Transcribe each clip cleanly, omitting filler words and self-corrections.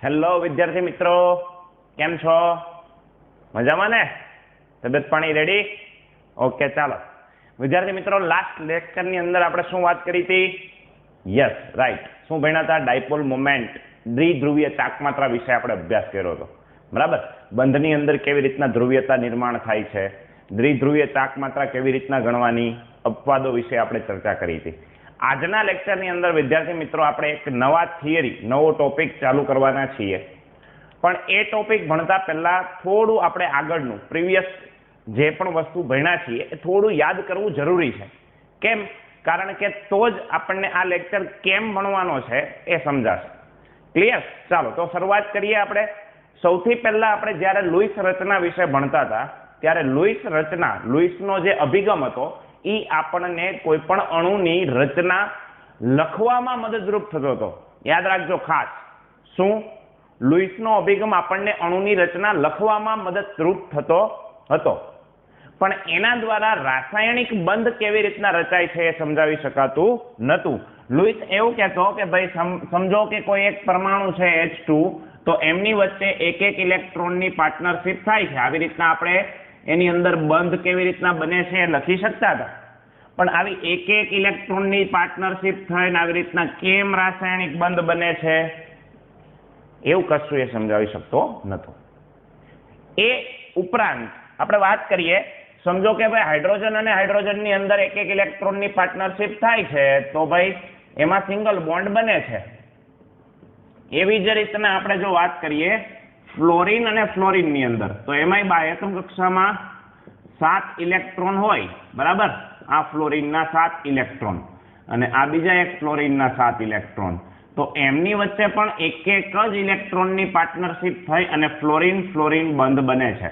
Hello વિદ્યાર્થી મિત્રો, કેમ છો? મજામાં ને? તબિયત પાણી રેડી? ઓકે, ચાલો વિદ્યાર્થી મિત્રો, લાસ્ટ લેક્ચરની અંદર આપણે શું વાત કરી હતી? Yes, right. શું ભણ્યા હતા? ડાયપોલ મોમેન્ટ, દ્વિધ્રુવીય ચાકમાત્રા વિશે આપણે અભ્યાસ કર્યો હતો. બરાબર. બંધની અંદર કેવી રીતના ધ્રુવીયતા નિર્માણ થાય છે, દ્વિધ્રુવીય ચાકમાત્રા કેવી રીતના ગણવાની, અપવાદો વિશે આપણે ચર્ચા કરી હતી. આજના લેક્ચરની અંદર વિદ્યાર્થી મિત્રો આપણે એક નવા થિયરી, નવો ટોપિક ચાલુ કરવાના છીએ. પણ એ ટોપિક ભણતા પહેલા થોડું આપણે આગળનું પ્રીવિયસ જે પણ વસ્તુ ભણ્યા છીએ એ થોડું યાદ કરવું જરૂરી છે. કેમ? કારણ કે તો જ આપણને આ લેક્ચર કેમ ભણવાનો છે એ સમજાશે. ક્લિયર? ચાલો તો શરૂઆત કરીએ આપણે. સૌથી પહેલા આપણે જ્યારે લુઈસ રચના વિશે ભણતા હતા ત્યારે લુઈસનો જે અભિગમ હતો એ આપણને કોઈ પણ અણુની રચના લખવામાં મદદરૂપ થતો હતો. યાદ રાખજો ખાસ. શું? લુઈસનો અભિગમ આપણને અણુની રચના લખવામાં મદદરૂપ થતો હતો, પણ એના દ્વારા રાસાયણિક બંધ કેવી રીતના રચાય છે એ સમજાવી શકાતું નહોતું. લુઈસ એવું કહેતો કે ભાઈ સમજો કે કોઈ એક પરમાણુ છે H2, તો એમની વચ્ચે એક એક ઇલેક્ટ્રોનની પાર્ટનરશિપ થાય છે. આવી રીતના આપણે એની અંદર બંધ કેવી રીતના બને છે એ લખી શકતા હતા. પણ આવી એક એક ઇલેક્ટ્રોનની પાર્ટનરશિપ થઈને આવી રીતના કેમ રાસાયણિક બંધ બને છે એવું કશું એ સમજાવી શકતો નહોતો. એ ઉપરાંત આપણે વાત કરીએ, સમજો કે ભાઈ હાઇડ્રોજન અને હાઇડ્રોજનની અંદર એક એક ઇલેક્ટ્રોનની પાર્ટનરશિપ થાય છે તો ભાઈ એમાં સિંગલ બોન્ડ બને છે. એવી જ રીતના આપણે જો વાત કરીએ ફ્લોરિન અને ફ્લોરિનની અંદર, તો એમાંય બાહ્યતમ કક્ષામાં 7 ઇલેક્ટ્રોન હોય. બરાબર. આ ફ્લોરિનના 7 ઇલેક્ટ્રોન અને આ બીજા એક ફ્લોરિનના 7 ઇલેક્ટ્રોન, તો એમની વચ્ચે પણ એક એક જ ઇલેક્ટ્રોનની પાર્ટનરશિપ થઈ અને ફ્લોરિન ફ્લોરિન બંધ બને છે.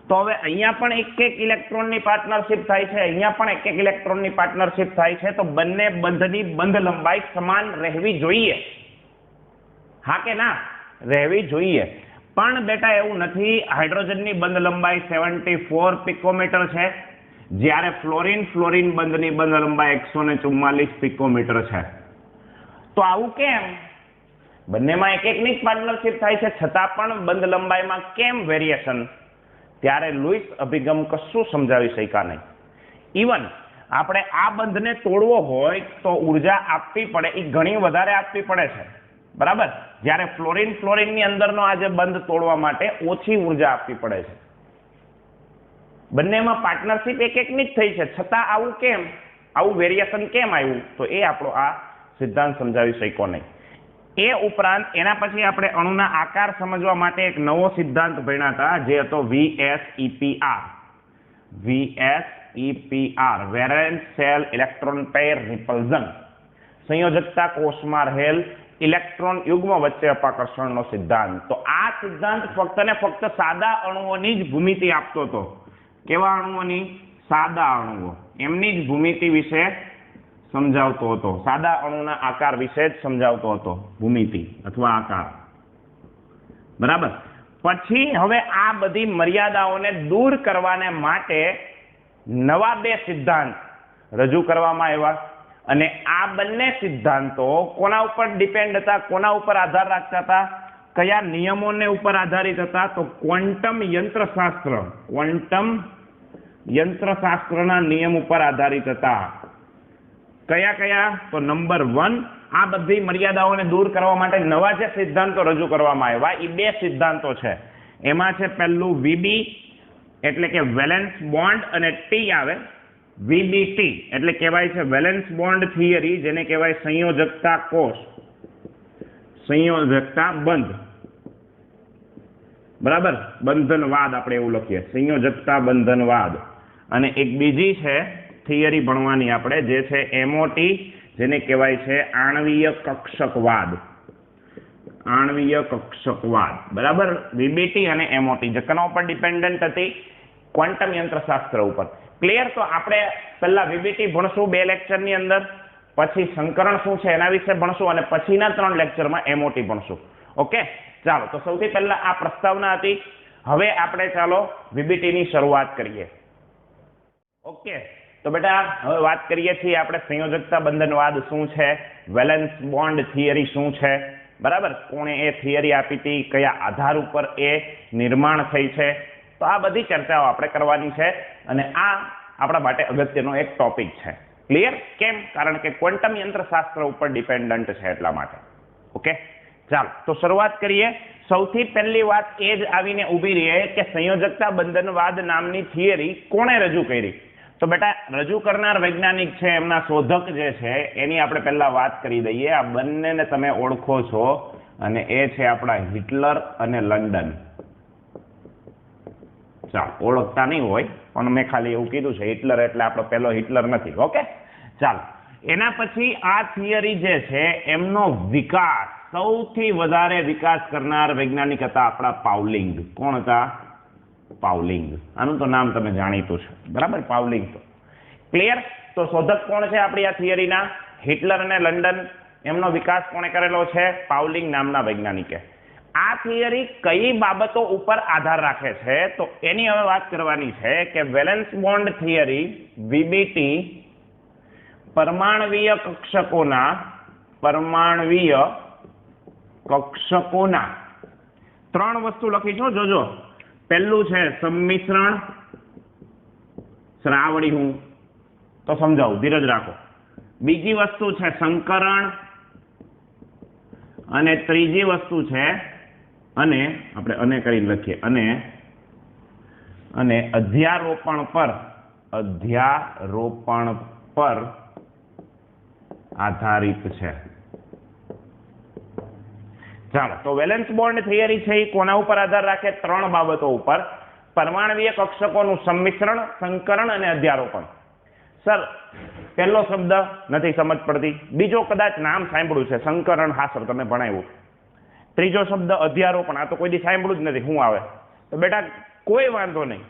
તો હવે અહીંયા પણ એક એક ઇલેક્ટ્રોનની પાર્ટનરશિપ થાય છે, અહીંયા પણ એક એક ઇલેક્ટ્રોનની પાર્ટનરશિપ થાય છે, તો બંને બંધની બંધ લંબાઈ સમાન રહેવી જોઈએ. હા કે ના? રહેવી જોઈએ. પણ બેટા એવું નથી. હાઇડ્રોજનની બંધ લંબાઈ 74 પિકોમીટર છે, જ્યારે ફ્લોરિન બંધની બંધ લંબાઈ 144 પિકોમીટર છે. તો આવું કેમ? બંનેમાં એક એકની જ પાર્ટનરશિપ થાય છે છતાં પણ બંધ લંબાઈમાં કેમ વેરિએશન? ત્યારે લુઈસ અભિગમ કશું સમજાવી શક્યા નહીં. ઇવન આપણે આ બંધને તોડવો હોય તો ઉર્જા આપવી પડે, એ ઘણી વધારે આપવી પડે છે. બરાબર. જ્યારે ફ્લોરિનની અંદરનો આ જે બંધ તોડવા માટે ઓછી ઉર્જા આપવી પડે છે. બંનેમાં પાર્ટનરશિપ એક એકની જ થઈ છે છતાં આવું કેમ? આવું વેરિએશન કેમ આવ્યું? તો એ આપણો આ સિદ્ધાંત સમજાવી શક્યો નહીં. એ ઉપરાંત એના પછી આપણે અણુના આકાર સમજવા માટે એક નવો સિદ્ધાંત ભણ્યા હતા, જે હતો VSEPR, valence shell electron pair repulsion, સંયોજકતા કોષમાં રહેલ ઇલેક્ટ્રોન યુગ્મ વચ્ચે અપાકર્ષણનો સિદ્ધાંત. તો આ સિદ્ધાંત ફક્ત ને ફક્ત સાદા અણુઓની જ ભૂમિતિ આપતો હતો. કેવા અણુઓની? સાદા અણુઓ. એમની જ ભૂમિતિ વિશે સમજાવતો હતો. સાદા અણુના આકાર વિશે જ સમજાવતો હતો, ભૂમિતિ અથવા આકાર. બરાબર. પછી હવે આ બધી મર્યાદાઓને દૂર કરવાને માટે નવા 2 સિદ્ધાંત રજૂ કરવામાં આવ્યા. અને આ બંને સિદ્ધાંતો કોના ઉપર ડિપેન્ડ હતા? કોના ઉપર આધાર રાખતા હતા? કયા નિયમોને ઉપર આધારિત હતા? તો ક્વોન્ટમ યંત્રશાસ્ત્રના નિયમ ઉપર આધારિત હતા. કયા? તો નંબર 1, આ બધી મર્યાદાઓને દૂર કરવા માટે નવા જે સિદ્ધાંતો રજૂ કરવામાં આવ્યા એ 2 સિદ્ધાંતો છે. એમાં છે પહેલું VB એટલે કે વેલેન્સ બોન્ડ, અને T આવે VBT એટલે કહેવાય છે વેલેન્સ બોન્ડ થિયરી, જેને કહેવાય સંયોજકતા કોષ, સંયોજકતા બંધ. બરાબર. બંધનવાદ આપણે એવું લખીએ, સંયોજકતા બંધનવાદ. અને એક બીજી છે થિયરી ભણવાની આપણે, જે છે MOT, જેને કહેવાય છે આણ્વીય કક્ષકવાદ. આણ્વીય કક્ષકવાદ. બરાબર. VBT અને MOT જે કના ઉપર ડિપેન્ડન્ટ હતી? ક્વોન્ટમ યંત્રશાસ્ત્ર ઉપર. ક્લિયર? તો આપણે પહેલા VBT ભણશું 2 લેક્ચરની અંદર, પછી સંકરણ શું છે એના વિશે ભણશું, અને પછીના 3 લેક્ચરમાં MOT ભણશું. ઓકે, ચાલો. તો સૌથી પહેલા આ પ્રસ્તાવના હતી. હવે આપણે ચાલો VBTની શરૂઆત કરીએ. ઓકે, તો બેટા હવે વાત કરીએ છીએ આપણે સંયોજકતા બંધનવાદ શું છે, વેલેન્સ બોન્ડ થિયરી શું છે. બરાબર, કોણે એ થિયરી આપી હતી, કયા આધાર ઉપર એ નિર્માણ થઈ છે, તો આ બધી ચર્ચાઓ આપણે કરવાની છે અને આ આપણા માટે અગત્યનો એક ટોપિક છે. ક્લિયર? કેમ? કારણ કે ક્વોન્ટમ યંત્રશાસ્ત્ર ઉપર ડિપેન્ડન્ટ છે એટલા માટે. ઓકે, ચાલો તો શરૂઆત કરીએ. સૌથી પહેલી વાત એ જ આવીને ઊભી રહે કે સંયોજકતા બંધનવાદ નામની થિયરી કોણે રજૂ કરી? તો બેટા રજૂ કરનાર વૈજ્ઞાનિક છે, એમના શોધક જે છે એની આપણે પહેલા વાત કરી દઈએ. આ બંનેને તમે ઓળખો છો અને એ છે આપણા હિટલર અને લંડન. ચાલો, ઓળખતા નહીં હોય પણ મેં ખાલી એવું કીધું છે, હિટલર એટલે આપણો પહેલો હિટલર નથી. ઓકે, ચાલો. એના પછી આ થિયરી જે છે એમનો વિકાસ, સૌથી વધારે વિકાસ કરનાર વૈજ્ઞાનિક હતા આપણા પાઉલિંગ. કોણ હતા? પાઉલિંગ. આનું તો નામ તમે જાણીતું છે, બરાબર, પાઉલિંગ. તો ક્લિયર? તો શોધક કોણ છે આપણી આ થિયરીના? હિટલર અને લંડન. એમનો વિકાસ કોણે કરેલો છે? પાઉલિંગ નામના વૈજ્ઞાનિકે. આ થિયરી કઈ બાબતો ઉપર આધાર રાખે છે તો એની હવે વાત કરવાની છે કે વેલેન્સ બોન્ડ થિયરી, વીબીટી, પરમાણવીય કક્ષકોના ત્રણ વસ્તુ લખી છો, જોજો. પહેલું છે સંમિશ્રણ, શ્રાવણી હું તો સમજાવું, ધીરજ રાખો. બીજી વસ્તુ છે સંકરણ અને ત્રીજી વસ્તુ છે અને આપણે કરીને લખીએ અને અધ્યારોપણ પર આધારિત છે. ચાલો, તો વેલેન્સ બોન્ડ થિયરી છે એ કોના ઉપર આધાર રાખે? ત્રણ બાબતો ઉપર. પરમાણવીય કક્ષકોનું સંમિશ્રણ, સંકરણ અને અધ્યારોપણ. સર, પહેલો શબ્દ નથી સમજ પડતી. બીજો કદાચ નામ સાંભળ્યું છે, સંકરણ, હા સર તમે ભણાવ્યું. ત્રીજો શબ્દ અધ્યારોપણ, આ તો કોઈ દી સાંભળ્યું જ નથી, શું આવે? તો બેટા કોઈ વાંધો નહીં,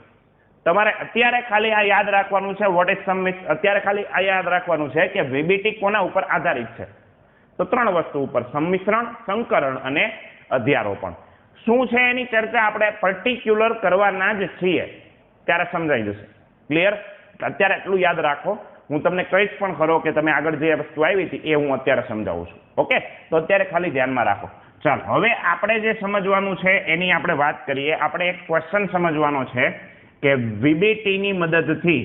તમારે અત્યારે ખાલી આ યાદ રાખવાનું છે. વોટ ઇઝ અત્યારે ખાલી આ યાદ રાખવાનું છે કે વીબીટી કોના ઉપર આધારિત છે? તો ત્રણ વસ્તુ ઉપર, સંમિશ્રણ, સંકરણ અને અધ્યારોપણ. શું છે એની ચર્ચા આપણે પર્ટિક્યુલર કરવાના જ છીએ, ત્યારે સમજાઈ જશે. ક્લિયર? અત્યારે એટલું યાદ રાખો. હું તમને કહીશ પણ ખરો કે તમે આગળ જે વસ્તુ આવી હતી એ હું અત્યારે સમજાવું છું. ઓકે, તો અત્યારે ખાલી ધ્યાનમાં રાખો. ચાલો, હવે આપણે જે સમજવાનું છે એની આપણે વાત કરીએ. આપણે એક ક્વેશ્ચન સમજવાનો છે કે વીબીટીની મદદથી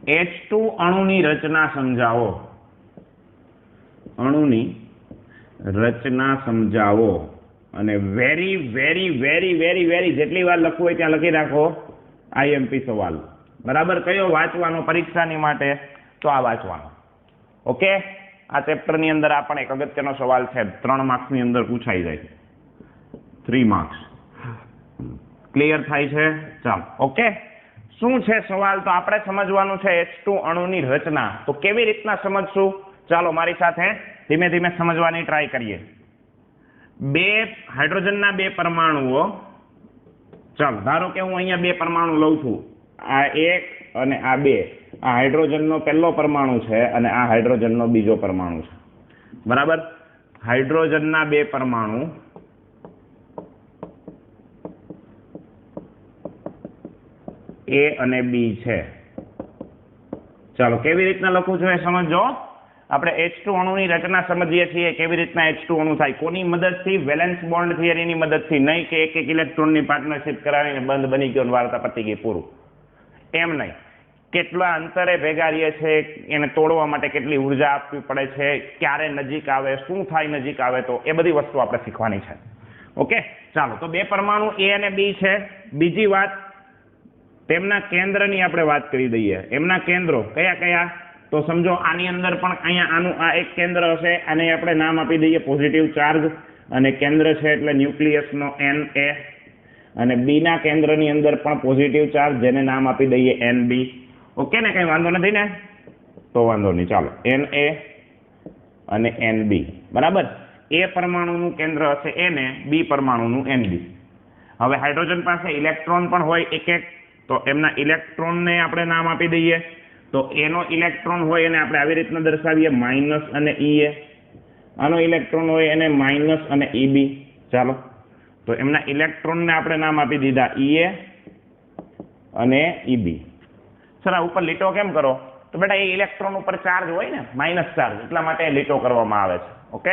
H2 અણુની રચના સમજાવો. અણુની રચના સમજાવો. અને very very very very very જેટલી વાર લખવું હોય ત્યાં લખી રાખો આઈએમપી સવાલ. બરાબર? કયો વાંચવાનો પરીક્ષાની માટે? તો આ વાંચવાનો. ઓકે, આ ચેપ્ટરની અંદર આ પણ એક અગત્યનો સવાલ છે, 3 માર્ક્સની અંદર પૂછાઈ જાય. 3 માર્ક્સ. ક્લિયર થાય છે? ચાલો, ઓકે. શું છે સવાલ? તો આપણે સમજવાનું છે H2 અણુની રચના. તો કેવી રીતના સમજશું? ચાલો મારી સાથે ધીમે ધીમે સમજવાની ટ્રાય કરીએ. હાઇડ્રોજનના 2 પરમાણુઓ. ચાલો, ધારો કે હું અહીંયા 2 પરમાણુ લઉં છું, આ 1 અને આ 2. આ હાઇડ્રોજનનો પહેલો પરમાણુ છે અને આ હાઇડ્રોજનનો બીજો પરમાણુ છે. બરાબર? હાઇડ્રોજનના 2 પરમાણુ A અને B છે. ચાલો, કેવી રીતના લખું છું એ સમજો. આપણે H2 અણુની રચના સમજીએ છીએ, કેવી રીતના H2 અણુ થાય, કોની મદદથી? વેલેન્સ બોન્ડ થિયરીની મદદથી. નહીં કે એક ઇલેક્ટ્રોનની પાર્ટનરશિપ કરાવીને બંધ બની ગયો, વાર્તા પતી ગઈ, પૂરું. એમ નહીં. કેટલા અંતરે ભેગા રહીએ છે, એને તોડવા માટે કેટલી ઉર્જા આપવી પડે છે, ક્યારે નજીક આવે, શું થાય નજીક આવે, તો એ બધી વસ્તુ આપણે શીખવાની છે. ઓકે, ચાલો. તો 2 પરમાણુ A અને B છે. બીજી વાત, તેમના કેન્દ્રની આપણે વાત કરી દઈએ. એમના કેન્દ્રો કયા કયા? તો સમજો આની અંદર પણ અહીંયા આનું આ એક કેન્દ્ર હશે, આને આપણે નામ આપી દઈએ પોઝિટિવ ચાર્જ, અને કેન્દ્ર છે એટલે ન્યુક્લિયસનો Na. અને B ના કેન્દ્રની અંદર પણ પોઝિટિવ ચાર્જ, જેને નામ આપી દઈએ Nb. ઓકે ને, કઈ વાંધો નથી ને? તો વાંધો નહીં, ચાલો, Na અને Nb. બરાબર? A પરમાણુનું કેન્દ્ર હશે Na, B પરમાણુનું Nb. હવે હાઇડ્રોજન પાસે ઇલેક્ટ્રોન પણ હોય એક એક, તો એમના ઇલેક્ટ્રોનને આપણે નામ આપી દઈએ. તો એનો ઇલેક્ટ્રોન હોય એને આપણે આવી રીતના દર્શાવીએ, માઇનસ અને Ea. આનો ઇલેક્ટ્રોન હોય એને માઇનસ અને Eb. ચાલો, તો એમના ઇલેક્ટ્રોનને આપણે નામ આપી દીધા Ea અને Eb. સર, આ ઉપર લીટો કેમ કરો? તો બેટા એ ઇલેક્ટ્રોન ઉપર ચાર્જ હોય ને, માઇનસ ચાર્જ, એટલા માટે લીટો કરવામાં આવે છે. ઓકે,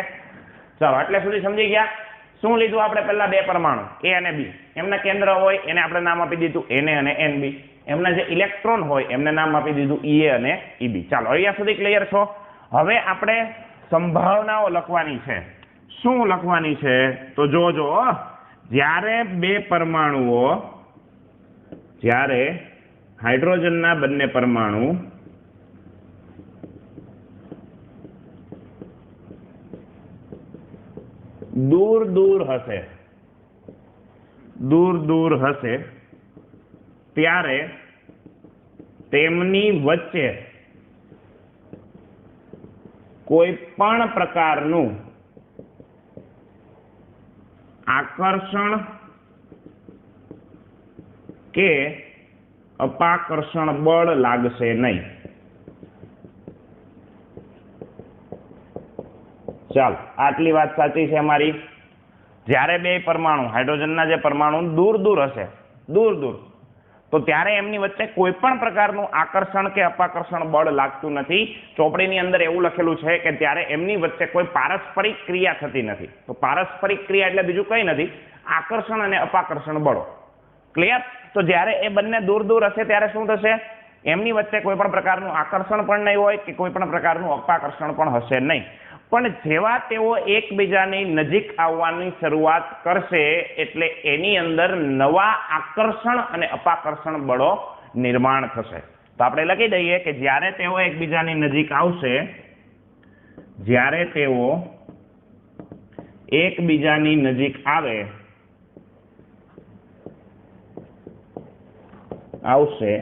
ચાલો એટલે સુધી સમજી ગયા. શું લીધું આપણે? પહેલા બે પરમાણુ A અને B, એમના કેન્દ્ર હોય એને આપણે નામ આપી દીધું Na અને Nb. એમના જે ઇલેક્ટ્રોન હોય એમને નામ આપી દીધું Ea અને Eb. ચાલો અહીંયા સુધી ક્લિયર છો? હવે આપણે સંભાવનાઓ લખવાની છે. શું લખવાની છે? તો જોજો, જ્યારે બે પરમાણુઓ, જ્યારે હાઇડ્રોજનના બંને પરમાણુ દૂર દૂર હશે ત્યારે તેમની વચ્ચે કોઈ પણ પ્રકારનું આકર્ષણ કે અપાકર્ષણ બળ લાગશે નહીં. ચાલો આટલી વાત સાચી છે અમારી. જ્યારે બે પરમાણુ, હાઇડ્રોજનના જે પરમાણુ દૂર હશે, દૂર, તો ત્યારે એમની વચ્ચે કોઈ પણ પ્રકારનું આકર્ષણ કે અપાકર્ષણ બળ લાગતું નથી. ચોપડીની અંદર એવું લખેલું છે કે ત્યારે એમની વચ્ચે કોઈ પારસ્પરિક ક્રિયા થતી નથી. તો પારસ્પરિક ક્રિયા એટલે બીજું કંઈ નથી, આકર્ષણ અને અપાકર્ષણ બળો. ક્લિયર? તો જ્યારે એ બંને દૂર હશે ત્યારે શું થશે? એમની વચ્ચે કોઈ પણ પ્રકારનું આકર્ષણ પણ નહીં હોય કે કોઈ પણ પ્રકારનું અપાકર્ષણ પણ હશે નહીં. પણ જેવા તેઓ એકબીજાની નજીક આવવાની શરૂઆત કરશે એટલે એની અંદર નવા આકર્ષણ અને અપાકર્ષણ બળો નિર્માણ થશે. તો આપણે લખી દઈએ કે જ્યારે તેઓ એકબીજાની નજીક આવશે, જ્યારે તેઓ એકબીજાની નજીક આવશે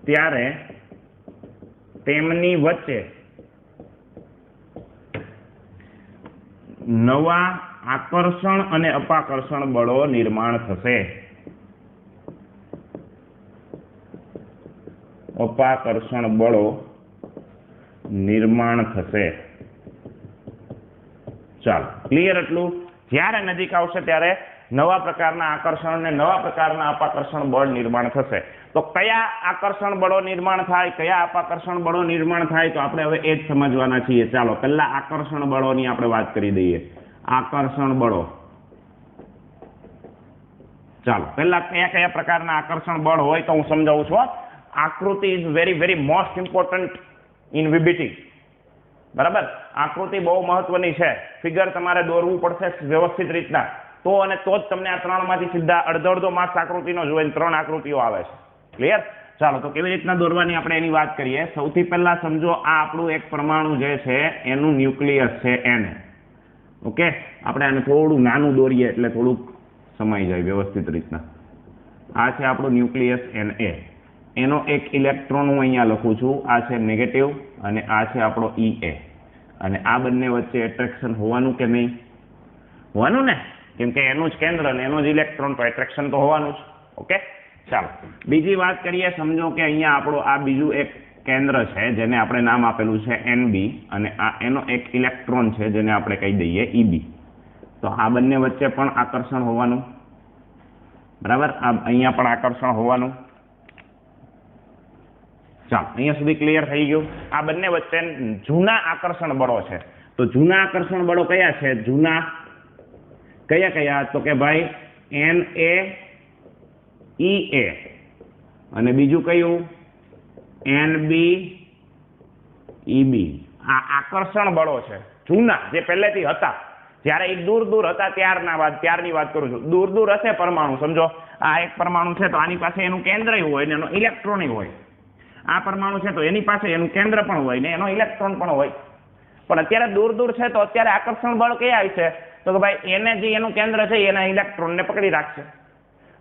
ત્યારે તેમની વચ્ચે નવા આકર્ષણ અને અપાકર્ષણ બળો નિર્માણ થશે. અપાકર્ષણ બળો નિર્માણ થશે. ચાલો ક્લિયર એટલું? જ્યારે નજીક આવશે ત્યારે નવા પ્રકારના આકર્ષણ અને નવા પ્રકારના અપાકર્ષણ બળ નિર્માણ થશે. તો કયા આકર્ષણ બળો નિર્માણ થાય, કયા અપાકર્ષણ બળો નિર્માણ થાય, તો આપણે હવે એ જ સમજવાના છીએ. ચાલો પહેલા આકર્ષણ બળોની આપણે વાત કરી દઈએ. આકર્ષણ બળો. ચાલો પહેલા કયા પ્રકારના આકર્ષણ બળ હોય તો હું સમજાવું છું. આકૃતિ is very most important in VBT. બરાબર, આકૃતિ બહુ મહત્વની છે. ફિગર તમારે દોરવું પડશે વ્યવસ્થિત રીતના, તો જ તમને આ ત્રણમાંથી સીધા અડધો માર્ક્સ આકૃતિનો જોઈએ. 3 આકૃતિઓ આવે છે. ક્લિયર? ચાલો તો કેવી રીતના દોરવાની આપણે એની વાત કરીએ. સૌથી પહેલા સમજો, આ આપણું એક પરમાણુ જે છે એનું ન્યુક્લિયસ છે Na. ઓકે, આપણે આને થોડું નાનું દોરીએ એટલે થોડુંક સમાઈ જાય વ્યવસ્થિત રીતના. આ છે આપણું ન્યુક્લિયસ Na. એનો એક ઇલેક્ટ્રોન હું અહીંયા લખું છું. આ છે નેગેટિવ અને આ છે આપણો Ea. અને આ બંને વચ્ચે એટ્રેક્શન હોવાનું કે નહીં? હોવાનું ને, કેમ કે એનું જ કેન્દ્ર ને એનો જ ઇલેક્ટ્રોન, તો એટ્રેક્શન તો હોવાનું જ. ઓકે, ચાલો બીજી વાત કરીએ. સમજો કે અહીંયા આપણો આ બીજું એક કેન્દ્ર છે જેને આપણે નામ આપેલું છે Nb, અને આ એનો એક ઇલેક્ટ્રોન છે જેને આપણે કહી દઈએ Eb. તો આ બંને વચ્ચે પણ આકર્ષણ હોવાનું. બરાબર, આ અહીંયા પણ આકર્ષણ હોવાનું. ચાલો અહીંયા સુધી ક્લિયર થઈ ગયું. આ બંને વચ્ચે જૂના આકર્ષણ બળો છે. તો જૂના આકર્ષણ બળો કયા છે? જૂના કયા? તો કે ભાઈ Na Ea અને બીજું કયું? Nb Eb. આ આકર્ષણ બળો છે જૂના, જે પહેલેથી હતા. જ્યારે એ દૂર હતા ત્યારની વાત કરું છું. દૂર હશે પરમાણુ. સમજો આ એક પરમાણુ છે તો આની પાસે એનું કેન્દ્ર હોય ને એનો ઇલેક્ટ્રોન હોય. આ પરમાણુ છે તો એની પાસે એનું કેન્દ્ર પણ હોય ને એનો ઇલેક્ટ્રોન પણ હોય. પણ અત્યારે દૂર છે તો અત્યારે આકર્ષણ બળ કયા આવશે? તો કે ભાઈ એને જે એનું કેન્દ્ર છે એના ઇલેક્ટ્રોનને પકડી રાખશે.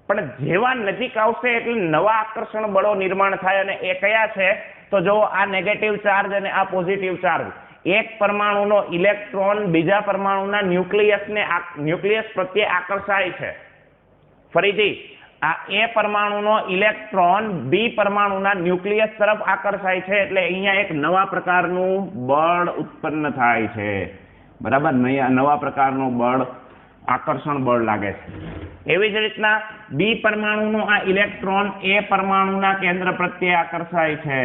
પણ જેવા નજીક આવશે એટલે નવા આકર્ષણ બળો નિર્માણ થાય. અને એ કયા છે? તો જો આ નેગેટિવ ચાર્જ અને આ પોઝિટિવ ચાર્જ. એક પરમાણુનો ઇલેક્ટ્રોન બીજા પરમાણુના ન્યુક્લિયસ પ્રત્યે આકર્ષાય છે. ફરીથી આ એ પરમાણુનો ઇલેક્ટ્રોન બી પરમાણુના ન્યુક્લિયસ તરફ આકર્ષાય છે એટલે અહીંયા એક નવા પ્રકારનું બળ ઉત્પન્ન થાય છે. બરાબર, નવા પ્રકારનું બળ, આકર્ષણ બળ લાગે છે. એવી જ રીતના બી પરમાણુનો આ ઇલેક્ટ્રોન એ પરમાણુના કેન્દ્ર પ્રત્યે આકર્ષાય છે.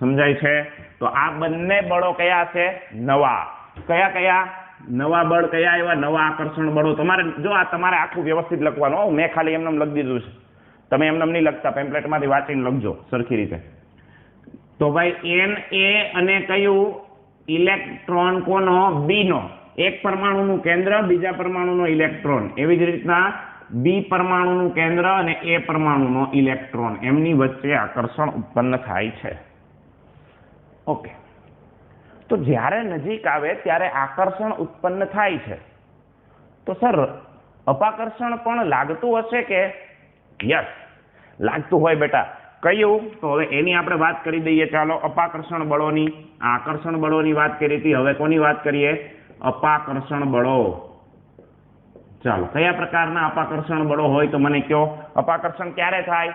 સમજાય છે? તો આ બંને બળો કયા છે? નવા. કયા નવા બળ કયા આવ્યા? નવા આકર્ષણ બળો. તમારે જો આ તમારે આખું વ્યવસ્થિત લખવાનું. મેં ખાલી એમને લખી દીધું છે, તમે એમને નહીં લખતા, પેમ્પલેટમાંથી વાંચીને લખજો સરખી રીતે. તો ભાઈ Na અને કયું? ઇલેક્ટ્રોન કોનો? બી નો. એક પરમાણુનું કેન્દ્ર, બીજા પરમાણુનો ઇલેક્ટ્રોન. એવી જ રીતના બી પરમાણુનું કેન્દ્ર અને એ પરમાણુનો ઇલેક્ટ્રોન, એમની વચ્ચે આકર્ષણ ઉત્પન્ન થાય છે. ઓકે. તો જ્યારે નજીક આવે ત્યારે આકર્ષણ ઉત્પન્ન થાય છે. તો સર અપાકર્ષણ પણ લાગતું હશે કે? યસ, લાગતું હોય બેટા. કયું? તો હવે એની આપણે વાત કરી દઈએ. ચાલો, અપાકર્ષણ બળોની. આકર્ષણ બળોની વાત કરી હતી, હવે કોની વાત કરીએ? અપાકર્ષણ બળો. ચાલો, કયા પ્રકારના અપાકર્ષણ બળો હોય તો મને કહો. અપાકર્ષણ ક્યારે થાય?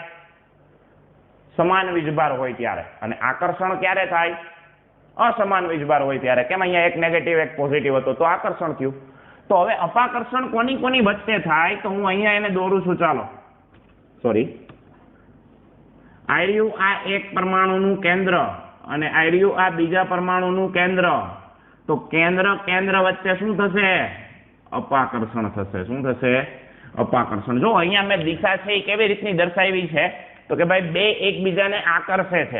સમાન વીજભાર હોય ત્યારે. અને આકર્ષણ ક્યારે થાય? અસમાન વીજભાર હોય ત્યારે. કેમ? અહીંયા એક નેગેટિવ એક પોઝિટિવ હતો તો આકર્ષણ થયું. તો હવે અપાકર્ષણ કોની વચ્ચે થાય? તો હું અહીંયા એને દોરું છું. ચાલો, સોરી, આર્યું આ એક પરમાણુનું કેન્દ્ર અને આર્યું આ બીજા પરમાણુનું કેન્દ્ર. તો કેન્દ્ર વચ્ચે શું થશે? અપાકર્ષણ થશે. શું થશે? અપાકર્ષણ. જો અહીંયા મેં દિશા છે એ કેવી રીતની દર્શાવી છે? તો કે ભાઈ બે એકબીજાને આકર્ષે છે.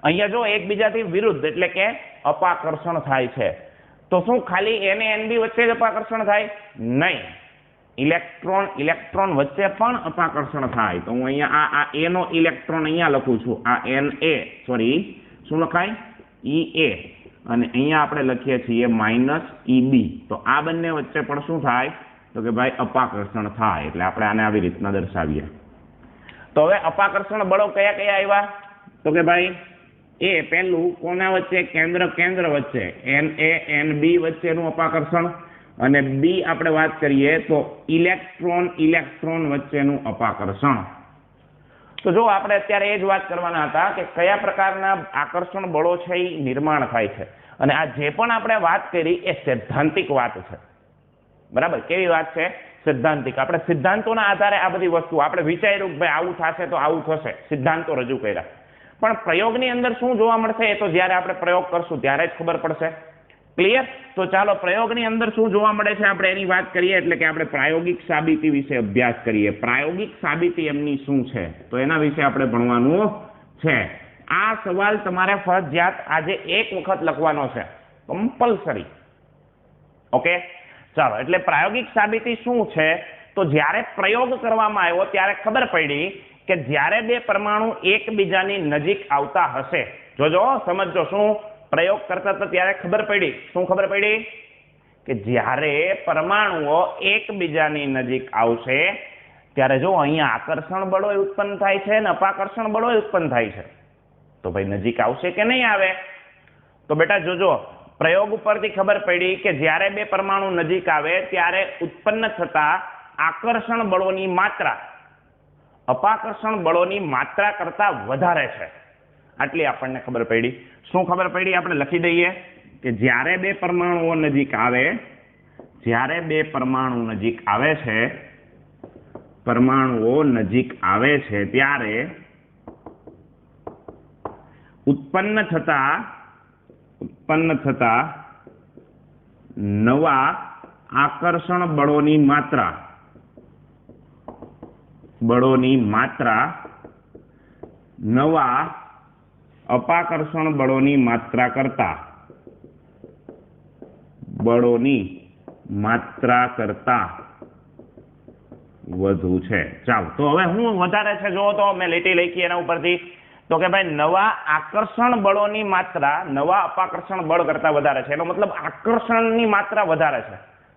અહીંયા જો એકબીજાથી વિરુદ્ધ, એટલે કે અપાકર્ષણ થાય છે. તો શું ખાલી એને NB વચ્ચે જ અપાકર્ષણ થાય? નહીં, ઇલેક્ટ્રોન વચ્ચે પણ અપાકર્ષણ થાય. તો હું અહીંયા આ A નો ઇલેક્ટ્રોન અહીંયા લખું છું. આ Na, સોરી, શું લખાય? Ea. અને અહીંયા આપણે લખીએ છીએ -Eb. તો આ બંને વચ્ચે પણ શું થાય? તો કે ભાઈ અપાકર્ષણ થાય. એટલે આપણે આને આવી રીતના દર્શાવીએ. તો હવે અપાકર્ષણ બળો કયા આવ્યા? તો કે ભાઈ એ પહેલું કોના વચ્ચે? કેન્દ્ર વચ્ચે. Na NB વચ્ચેનું અપાકર્ષણ. અને બી આપણે વાત કરીએ તો ઇલેક્ટ્રોન વચ્ચેનું અપાકર્ષણ. તો જો આપણે અત્યારે એ જ વાત કરવાના હતા કે કયા પ્રકારના આકર્ષણ બળો છે એ નિર્માણ થાય છે. અને આ જે પણ આપણે વાત કરી એ સૈદ્ધાંતિક વાત છે. બરાબર? કેવી વાત છે? સૈદ્ધાંતિક. આપણે સિદ્ધાંતોના આધારે આ બધી વસ્તુ આપણે વિચાર્યું કે ભાઈ આવું થશે તો આવું થશે, સિદ્ધાંતો રજૂ કર્યા. પણ પ્રયોગની અંદર શું જોવા મળશે એ તો જ્યારે આપણે પ્રયોગ કરશું ત્યારે જ ખબર પડશે. ક્લિયર? તો ચાલો, પ્રયોગની અંદર શું જોવા મળે છે આપણે એની વાત કરીએ. એટલે કે આપણે પ્રાયોગિક સાબિતી વિશે અભ્યાસ કરીએ. પ્રાયોગિક સાબિતી એમની શું છે તો એના વિશે આપણે ભણવાનું છે. આ સવાલ તમારે ફરજિયાત આજે એક વખત લખવાનો છે, કમ્પલસરી. ઓકે, ચાલો. એટલે પ્રાયોગિક સાબિતી શું છે? તો જ્યારે પ્રયોગ કરવામાં આવ્યો ત્યારે ખબર પડી કે જ્યારે બે પરમાણુ એકબીજાની નજીક આવતા હશે, જોજો, સમજો, શું પ્રયોગ કરતા હતા ત્યારે ખબર પડી. શું ખબર પડી? કે જ્યારે પરમાણુઓ એકબીજાની નજીક આવશે ત્યારે જો અહીંયા આકર્ષણ બળો ઉત્પન્ન થાય છે અને અપાકર્ષણ બળો ઉત્પન્ન થાય છે. તો ભાઈ નજીક આવશે કે નહીં આવે? તો બેટા જોજો, પ્રયોગ ઉપરથી ખબર પડી કે જ્યારે બે પરમાણુ નજીક આવે ત્યારે ઉત્પન્ન થતા આકર્ષણ બળોની માત્રા અપાકર્ષણ બળોની માત્રા કરતા વધારે છે. આટલી આપણને ખબર પડી. શું ખબર પડી? આપણે લખી દઈએ કે જ્યારે બે પરમાણુઓ નજીક આવે, ત્યારે ઉત્પન્ન થતા નવા આકર્ષણ બળોની માત્રા નવા અપાકર્ષણ બળોની માત્રા કરતા વધુ છે. ચાલો, તો હવે હું વધારે છે જો તો મેં લીટી લખી એના ઉપરથી. તો કે ભાઈ નવા આકર્ષણ બળોની માત્રા નવા અપાકર્ષણ બળ કરતા વધારે છે. એનો મતલબ આકર્ષણની માત્રા વધારે છે.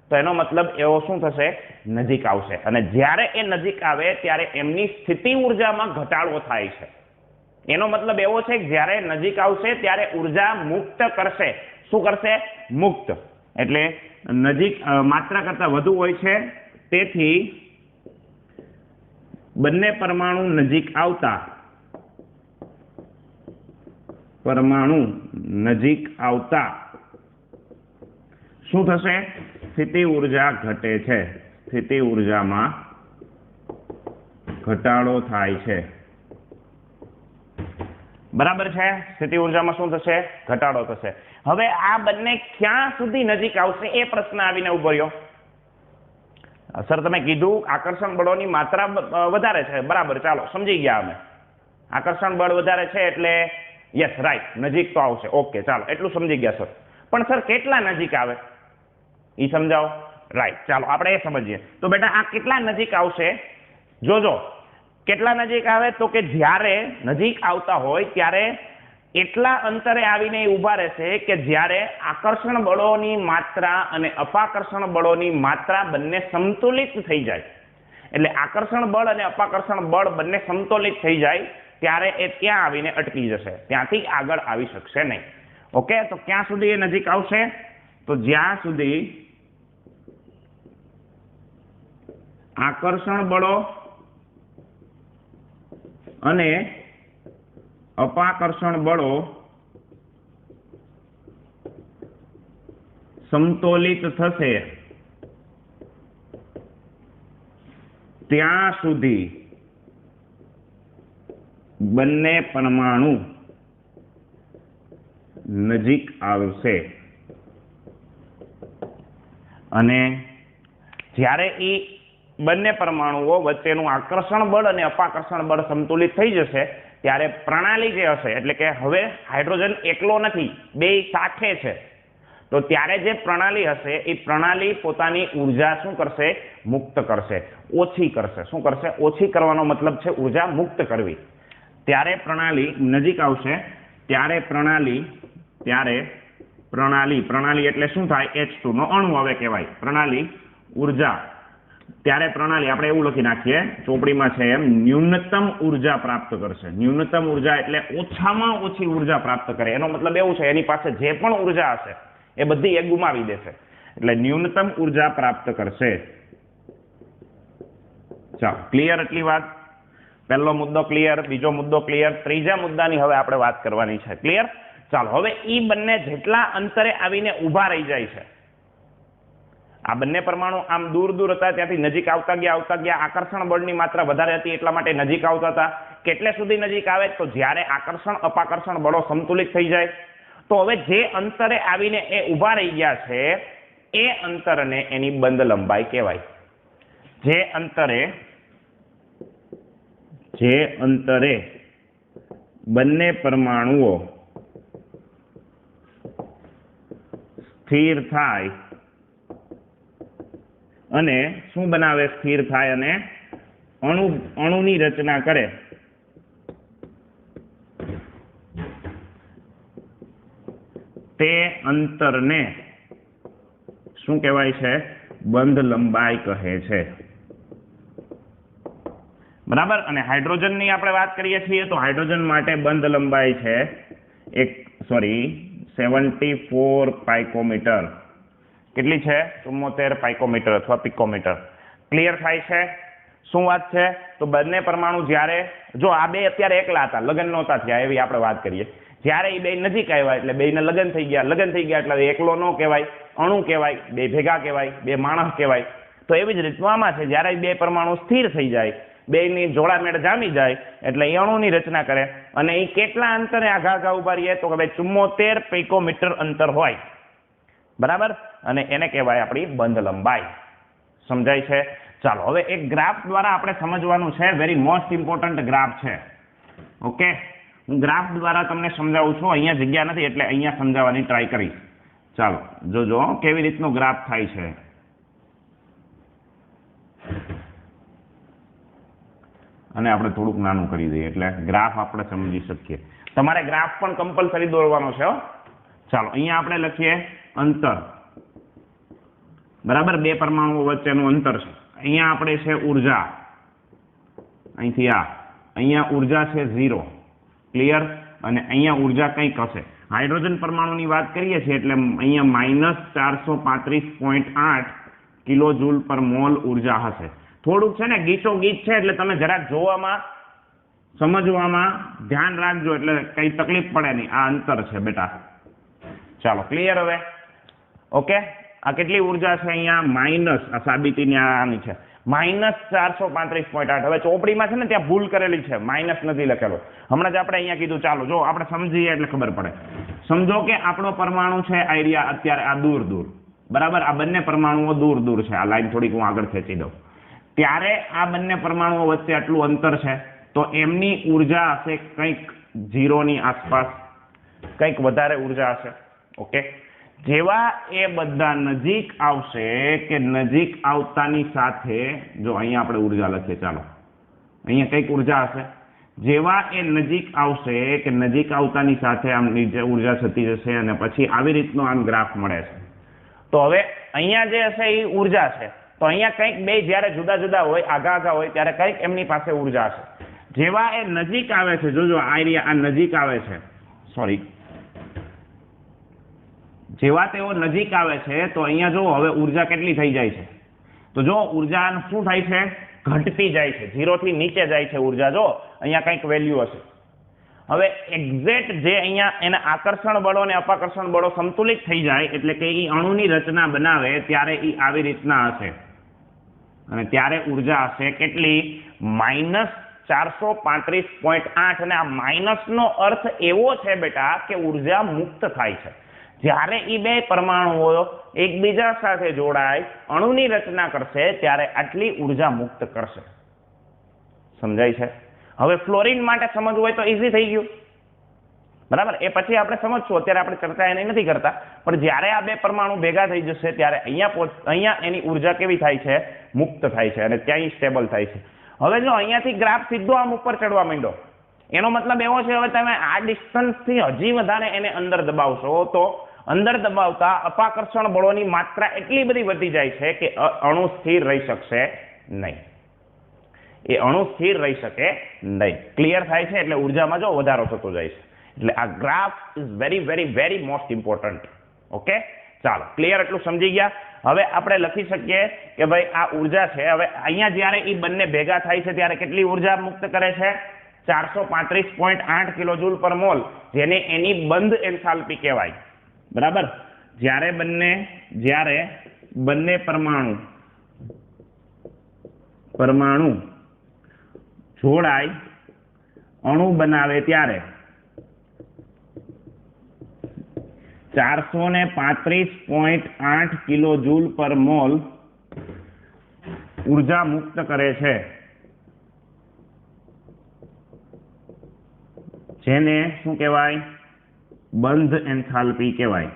તો એનો મતલબ એવો શું થશે? નજીક આવશે. અને જ્યારે એ નજીક આવે ત્યારે એમની સ્થિતિ ઉર્જામાં ઘટાડો થાય છે. એનો મતલબ એવો છે કે જ્યારે નજીક આવશે ત્યારે ઉર્જા મુક્ત કરશે. શું કરશે? મુક્ત. એટલે નજીક માત્રા કરતા વધુ હોય છે. તેથી બંને પરમાણુ નજીક આવતા શું થશે? સ્થિતિ ઉર્જા ઘટે છે. સ્થિતિ ઉર્જામાં ઘટાડો થાય છે. બરાબર છે? સ્થિતિ ઉર્જામાં શું થશે? ઘટાડો થશે. હવે આ બંને ક્યાં સુધી નજીક આવશે એ પ્રશ્ન આવીને ઉભો રહ્યો. સર તમે કીધું આકર્ષણ બળોની માત્રા વધારે છે, બરાબર, ચાલો સમજી ગયા અમે. આકર્ષણ બળ વધારે છે એટલે યસ રાઈટ, નજીક તો આવશે. ઓકે ચાલો એટલું સમજી ગયા સર. પણ સર કેટલા નજીક આવે એ સમજાવો. રાઈટ, ચાલો આપણે એ સમજીએ. તો બેટા આ કેટલા નજીક આવશે જોજો. કેટલા નજીક આવે તો કે જ્યારે નજીક આવતા હોય ત્યારે એટલા અંતરે આવીને ઊભા રહેશે કે જ્યારે આકર્ષણ બળોની માત્રા અને અપાકર્ષણ બળોની માત્રા બંને સંતુલિત થઈ જાય. એટલે આકર્ષણ બળ અને અપાકર્ષણ બળ બંને સંતુલિત થઈ જાય ત્યારે એ ત્યાં આવીને અટકી જશે, ત્યાંથી આગળ આવી શકશે નહીં. ઓકે, તો ક્યાં સુધી એ નજીક આવશે? તો જ્યાં સુધી આકર્ષણ બળો અને અપાકર્ષણ બળો સમતોલિત થશે ત્યાં સુધી બંને પરમાણુ નજીક આવશે. અને જ્યારે એ બંને પરમાણુઓ વચ્ચેનું આકર્ષણ બળ અને અપાકર્ષણ બળ સંતુલિત થઈ જશે ત્યારે પ્રણાલી જે હશે, એટલે કે હવે હાઇડ્રોજન એકલો નથી, બે સાથે છે, તો ત્યારે જે પ્રણાલી હશે એ પ્રણાલી પોતાની ઉર્જા શું કરશે? મુક્ત કરશે, ઓછી કરશે. શું કરશે? ઓછી કરવાનો મતલબ છે ઉર્જા મુક્ત કરવી. ત્યારે પ્રણાલી નજીક આવશે ત્યારે પ્રણાલી એટલે શું થાય? H2 નો અણુ હવે કહેવાય પ્રણાલી ઉર્જા. ત્યારે પ્રણાલી આપણે એવું લખી નાખીએ ચોપડીમાં છે એમ, ન્યૂનતમ ઉર્જા પ્રાપ્ત કરશે. ન્યૂનતમ ઉર્જા એટલે ઓછામાં ઓછી ઉર્જા પ્રાપ્ત કરે. એનો મતલબ એવું છે એની પાસે જે પણ ઉર્જા હશે એ બધી એ ગુમાવી દેશે. એટલે ન્યૂનતમ ઉર્જા પ્રાપ્ત કરશે. ચાલો ક્લિયર એટલી વાત? પહેલો મુદ્દો ક્લિયર, બીજો મુદ્દો ક્લિયર, ત્રીજા મુદ્દાની હવે આપણે વાત કરવાની છે. ક્લિયર? ચાલો હવે ઈ બંને જેટલા અંતરે આવીને ઊભા રહી જાય છે, આ બંને પરમાણુ આમ દૂર દૂર હતા ત્યાંથી નજીક આવતા ગયા. આકર્ષણ બળની માત્રા વધારે હતી એટલા માટે નજીક આવતા હતા. કેટલે સુધી નજીક આવે? તો જ્યારે આકર્ષણ અપાકર્ષણ બળો સંતુલિત થઈ જાય. તો હવે જે અંતરે આવીને એ ઊભા રહી ગયા છે એ અંતરને એની બંધ લંબાઈ કહેવાય. જે અંતરે બંને પરમાણુઓ સ્થિર થાય અને શું બનાવે? સ્થિર થાય અને અણુની રચના કરે તે અંતરને શું કહેવાય છે? બંધ લંબાઈ કહે છે. બરાબર? અને હાઇડ્રોજનની આપણે વાત કરીએ છીએ તો હાઇડ્રોજન માટે બંધ લંબાઈ છે 74 પાઇકોમીટર. કેટલી છે? 74 પાઇકોમીટર અથવા પિકોમીટર. ક્લિયર થાય છે? શું વાત છે? તો બંને પરમાણુ જ્યારે જો આ બે અત્યારે એકલા હતા, લગ્ન નહોતા થયા એવી આપણે વાત કરીએ. જ્યારે એ બે નજીક આવ્યા એટલે બેને લગ્ન થઈ ગયા એટલે એકલો ન કહેવાય, અણુ કહેવાય, બે ભેગા કહેવાય, બે માણસ કહેવાય. તો એવી જ રીતનું આમાં છે, જ્યારે બે પરમાણુ સ્થિર થઈ જાય, બેની જોડામેળ જામી જાય એટલે એ અણુની રચના કરે. અને એ કેટલા અંતરે આઘા ઉભા રહીએ? તો કે ભાઈ 74 પાઇકોમીટર અંતર હોય. બરાબર? અને એને કહેવાય આપણી બંધ લંબાઈ. સમજાય છે? ચાલો હવે એક ગ્રાફ દ્વારા આપણે સમજવાનું છે. વેરી મોસ્ટ ઇમ્પોર્ટન્ટ ગ્રાફ છે. ઓકે, હું ગ્રાફ દ્વારા તમને સમજાવું છું. અહીંયા જગ્યા નથી એટલે અહીંયા સમજાવવાની ટ્રાય કરીશ. ચાલો જોજો કેવી રીતનો ગ્રાફ થાય છે. અને આપણે થોડુંક નાનું કરી દઈએ એટલે ગ્રાફ આપણે સમજી શકીએ. તમારે ગ્રાફ પણ કમ્પલસરી દોરવાનો છે. ચાલો અહીંયા આપણે લખીએ અંતર. બરાબર? બે પરમાણુઓ વચ્ચેનું અંતર છે. અહીંયા આપણે છે ઉર્જા, અહીંથી અહીંયા ઉર્જા છે 0. ક્લિયર? અને અહીંયા ઉર્જા કંઈક હશે. હાઇડ્રોજન પરમાણુની વાત કરીએ છીએ એટલે અહીંયા -435.8 કિલો જૂલ પર મોલ ઉર્જા હશે. થોડુંક છે ને ગીચો ગીચ છે એટલે તમે જરાક જોવામાં સમજવામાં ધ્યાન રાખજો એટલે કઈ તકલીફ પડે નહીં. આ અંતર છે બેટા. ચાલો ક્લિયર હવે? ઓકે, આ કેટલી ઉર્જા છે અહીંયા? માઇનસ, આ સાબિતીની આની છે -435.8. હવે ચોપડીમાં છે ને ત્યાં ભૂલ કરેલી છે, માઇનસ નથી લખેલો. હમણાં જ આપણે અહીંયા કીધું. ચાલો જો આપણે સમજીએ એટલે ખબર પડે. સમજો કે આપણો પરમાણુ છે આ એરિયા અત્યારે આ દૂર દૂર, બરાબર. આ બંને પરમાણુઓ દૂર દૂર છે. આ લાઈન થોડીક હું આગળ ખેંચી દઉં. ત્યારે આ બંને પરમાણુઓ વચ્ચે આટલું અંતર છે, તો એમની ઉર્જા હશે કંઈક 0 ની આસપાસ, કંઈક વધારે ઉર્જા હશે. ઓકે. જેવા એ બધા નજીક આવશે કે નજીક આવતાની સાથે, જો અહીંયા આપણે ઉર્જા લખીએ, ચાલો અહીંયા કંઈક ઉર્જા હશે. જેવા એ નજીક આવશે કે નજીક આવતાની સાથે આમ નીચે ઉર્જા થતી જશે અને પછી આવી રીતનો આમ ગ્રાફ મળે છે. તો હવે અહીંયા જે હશે એ ઉર્જા છે. તો અહીંયા કંઈક બે જ્યારે જુદા જુદા હોય, આગા હોય, ત્યારે કંઈક એમની પાસે ઉર્જા હશે. જેવા એ નજીક આવે છે, જોજો આ એરિયા આ નજીક આવે છે, સોરી, જેવા તેઓ નજીક આવે છે તો અહીંયા જો હવે ઉર્જા કેટલી થઈ જાય છે. તો જો ઉર્જા શું થાય છે, ઘટતી જાય છે, 0 થી નીચે જાય છે ઉર્જા. જો અહીંયા કંઈક વેલ્યુ હશે. હવે એક્ઝેક્ટ જે અહીંયા એના આકર્ષણ બળો અને અપાકર્ષણ બળો સંતુલિત થઈ જાય એટલે કે એ અણુની રચના બનાવે ત્યારે એ આવી રીતના હશે અને ત્યારે ઉર્જા હશે કેટલી, -435.8. અને આ માઇનસનો અર્થ એવો છે બેટા કે ઉર્જા મુક્ત થાય છે. જ્યારે એ બે પરમાણુઓ એકબીજા સાથે જોડાય, અણુની રચના કરશે ત્યારે આટલી ઉર્જા મુક્ત કરશે. સમજાય છે? હવે ફ્લોરિન માટે સમજવું હોય તો ઈઝી થઈ ગયું, બરાબર. એ પછી આપણે સમજશું, અત્યારે આપણે ચર્ચા એની નથી કરતા. પણ જ્યારે આ બે પરમાણુ ભેગા થઈ જશે ત્યારે અહીંયા એની ઉર્જા કેવી થાય છે, મુક્ત થાય છે અને ત્યાં સ્ટેબલ થાય છે. હવે જો અહીંયાથી ગ્રાફ સીધો આમ ઉપર ચડવા માંડો, એનો મતલબ એવો છે હવે તમે આ ડિસ્ટન્સથી હજી વધારે એને અંદર દબાવશો તો અંદર દબાવતા અપાકર્ષણ બળોની માત્રા એટલી બધી વધી જાય છે કે અણુ સ્થિર રહી શકશે નહીં. એ અણુ સ્થિર રહી શકે નહીં. ક્લિયર થાય છે? એટલે ઉર્જામાં જો વધારો થતો જાય છે. એટલે આ graph is very very very most important. Okay, ચાલો ક્લિયર, એટલું સમજી ગયા. હવે આપણે લખી શકીએ કે ભાઈ આ ઉર્જા છે. હવે અહીંયા જ્યારે એ બંને ભેગા થાય છે ત્યારે કેટલી ઉર્જા મુક્ત કરે છે, 435.8 કિલોજૂલ પર મોલ, જેને એની બંધ એન્થાલ્પી કહેવાય, બરાબર. જ્યારે બંને પરમાણુ જોડાય, અણુ બનાવે ત્યારે 435.8 કિલોજૂલ પર મોલ ઉર્જા મુક્ત કરે છે, જેને શું કહેવાય, બંધ એન્થાલ્પી કહેવાય.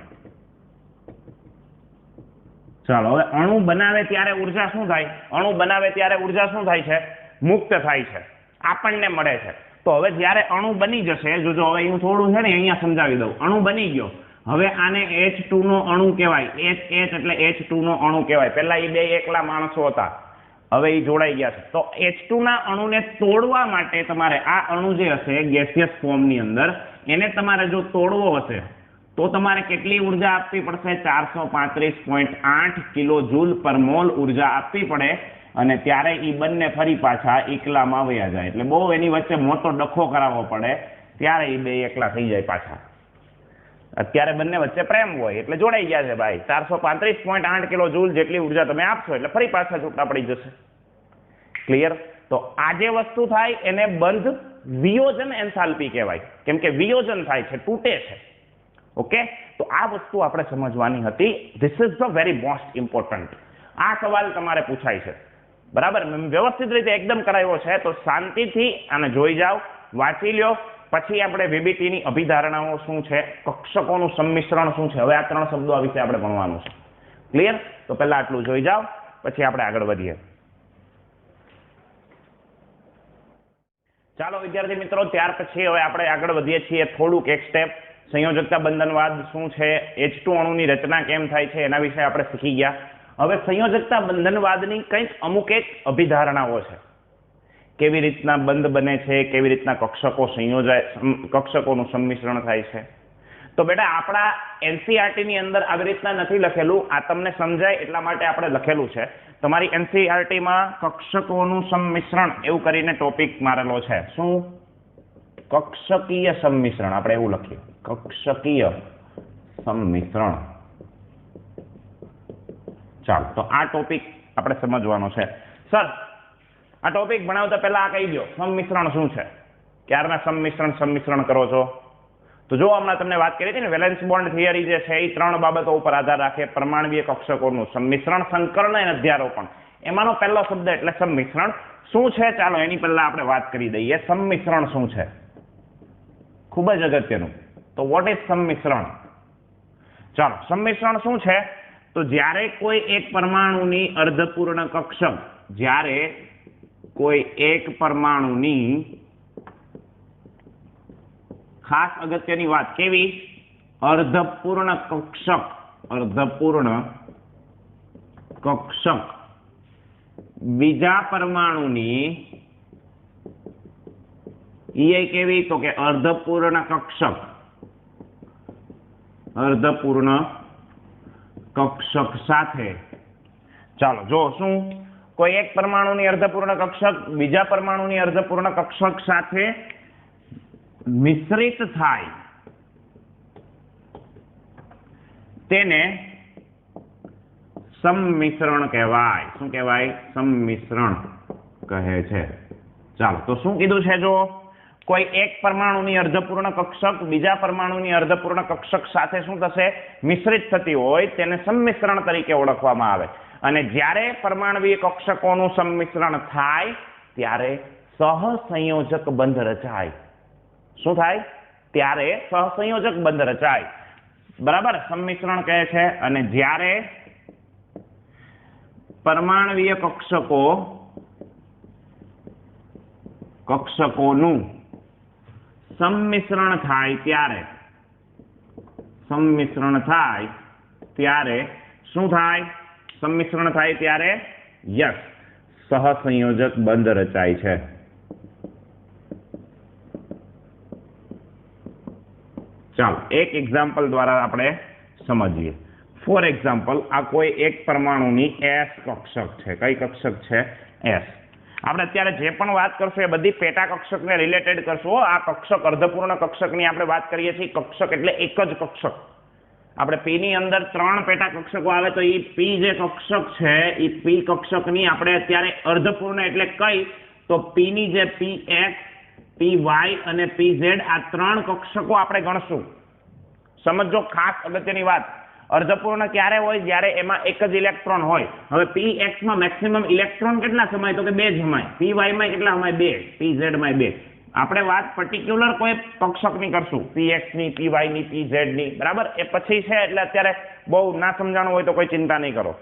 ચાલો હવે અણુ બનાવે ત્યારે ઉર્જા શું થાય, અણુ બનાવે ત્યારે ઉર્જા શું થાય છે, મુક્ત થાય છે, આપણને મળે છે. તો હવે જ્યારે અણુ બની જશે, જોજો હવે હું થોડું છે ને અહીંયા સમજાવી દઉં. અણુ બની ગયો, હવે આને H2 નો અણુ કહેવાય. H એટલે H2 નો અણુ કહેવાય. પહેલા એ બે એકલા માણસો હતા, હવે એ જોડાઈ ગયા છે. તો H2 ના અણુને તોડવા માટે તમારે આ અણુ જે હશે ગેસિયસ ફોર્મની અંદર, એને તમારે જો તોડવો હશે તો તમારે કેટલી ઉર્જા આપવી પડશે, 435.8 કિલોજૂલ પર મોલ ઉર્જા આપવી પડે. અને ત્યારે એ બંને ફરી પાછા એકલામાં વયા જાય. એટલે બહુ એની વચ્ચે મોટો ડખો કરાવવો પડે, ત્યારે એ બે એકલા થઈ જાય પાછા. અત્યારે બંને વચ્ચે પ્રેમ હોય એટલે જોડાઈ ગયા છે ભાઈ. 435.8 કિલોજૂલ જેટલી ઉર્જા તમે આપશો એટલે ફરી પાછા છૂટા પડી જશે. ક્લિયર? તો આ જે વસ્તુ થાય એને બંધ વિયોજન એન્થાલ્પી કહેવાય, કેમ કે વિયોજન થાય છે, તૂટે છે. ઓકે, તો આ વસ્તુ આપણે સમજવાની હતી. This is the very most important. આ સવાલ તમારે પૂછાય છે, બરાબર. વ્યવસ્થિત રીતે એકદમ કરાવ્યો છે, તો શાંતિથી આને જોઈ જાઓ, વાંચી લ્યો. પછી આપણે VBTની અભિધારણાઓ શું છે, કક્ષકોનું સંમિશ્રણ શું છે, હવે આ 3 શબ્દો વિશે આપણે ભણવાનું છે. ક્લિયર? તો પહેલા આટલું જોઈ જાઓ, પછી આપણે આગળ વધીએ. ચાલો વિદ્યાર્થી મિત્રો, ત્યાર પછી હવે આપણે આગળ વધીએ છીએ થોડુંક એક સ્ટેપ. સંયોજકતા બંધનવાદ શું છે, H2 અણુની રચના કેમ થાય છે, એના વિશે આપણે શીખી ગયા. હવે સંયોજકતા બંધનવાદની કંઈક અમુક એક અભિધારણાઓ છે. કેવી રીતના બંધ બને છે, કેવી રીતના કક્ષકો સંયોજાય, કક્ષકોનું સંમિશ્રણ થાય છે. તો બેટા આપણા NCERTની અંદર આવી રીતના નથી લખેલું. આ તમને સમજાય એટલા માટે આપણે લખેલું છે. તમારી NCERTમાં કક્ષકોનું સંમિશ્રણ એવું કરીને ટોપિક મારેલો છે. શું? કક્ષકીય સંમિશ્રણ, આપણે એવું લખીએ, કક્ષકીય સંમિશ્રણ. ચાલો, તો આ ટોપિક આપણે સમજવાનો છે. સર આ ટોપિક ભણાવતા પહેલા આ કહી દો, સંમિશ્રણ શું છે? ક્યારના સંમિશ્રણ કરો છો? તો જો હમણાં તમને વાત કરી હતી ને, વેલેન્સ બોન્ડ થિયરી જે છે એ 3 બાબતો ઉપર આધાર રાખે: પરમાણ્વીય કક્ષકોનું સંમિશ્રણ, સંકર્ણ અને અધ્યારોપણ. એમાંનો પહેલો શબ્દ એટલે સંમિશ્રણ શું છે? ચાલો એની પહેલા આપણે વાત કરી દઈએ. સંમિશ્રણ શું છે? ખૂબ જ અગત્યનું. તો વોટ ઇઝ સંમિશ્રણ? ચાલો, સંમિશ્રણ શું છે? તો જ્યારે કોઈ એક પરમાણુની અર્ધપૂર્ણ કક્ષક, જ્યારે કોઈ એક પરમાણુની, ખાસ અગત્યની વાત કેવી? અર્ધપૂર્ણ કક્ષક બીજા પરમાણુની, એ કેવી? તો કે અર્ધપૂર્ણ કક્ષક સાથે, ચાલો જો શું, કોઈ એક પરમાણુની અર્ધપૂર્ણ કક્ષક બીજા પરમાણુની અર્ધપૂર્ણ કક્ષક સાથે મિશ્રિત થાય તેને સંમિશ્રણ કહેવાય. શું કહેવાય? સંમિશ્રણ કહે છે. ચાલો, તો શું કીધું છે? જો કોઈ એક પરમાણુની અર્ધપૂર્ણ કક્ષક બીજા પરમાણુની અર્ધપૂર્ણ કક્ષક સાથે શું થશે? મિશ્રિત થતી હોય તેને સંમિશ્રણ તરીકે ઓળખવામાં આવે. અને જ્યારે પરમાણવીય કક્ષકોનું સંમિશ્રણ થાય ત્યારે સહસંયોજક બંધ રચાય. શું થાય? ત્યારે સહસંયોજક બંધ રચાય. બરાબર, સંમિશ્રણ કહે છે. અને જ્યારે પરમાણવીય કક્ષકોનું સંમિશ્રણ થાય ત્યારે શું થાય? સંમિશ્રણ થાય ત્યારે યસ, સહસંયોજક બંધ રચાય છે. ચાલો એક એક્ઝામ્પલ દ્વારા આપણે સમજીએ. ફોર એક્ઝામ્પલ, આ કોઈ એક પરમાણુની એસ કક્ષક છે. કઈ કક્ષક છે? એસ. આપણે અત્યારે જે પણ વાત કરશું એ બધી પેટા કક્ષકને રિલેટેડ કરશું. આ કક્ષક, અર્ધપૂર્ણ કક્ષકની આપણે વાત કરીએ છીએ. કક્ષક એટલે એક જ કક્ષક. આપણે પી ની અંદર 3 પેટા કક્ષકો આવે તો એ પી જે કક્ષક છે એ પી કક્ષકની આપણે અત્યારે અર્ધપૂર્ણ એટલે કઈ? તો પી ની જે પી એક્સ, પી વાય અને પી ઝેડ, આ 3 કક્ષકો આપણે ગણશું. સમજો, ખાસ અગત્યની વાત, અર્ધપૂર્ણ ક્યારે હોય? જ્યારે એમાં એક જ ઇલેક્ટ્રોન હોય. હવે પી એક્સ માં મેક્સિમમ ઇલેક્ટ્રોન કેટલા સમાય? તો કે 2 સમાય. પી વાય માં કેટલા સમાય? 2. પી ઝેડ માં 2. આપણે વાત પર્ટિક્યુલર કોઈ કક્ષકની કરશું, પી એક્સ ની, પી વાય ની, પી ઝેડ ની. બરાબર, એ પછી છે એટલે અત્યારે બહુ ના સમજાણું હોય તો કોઈ ચિંતા નહીં કરો.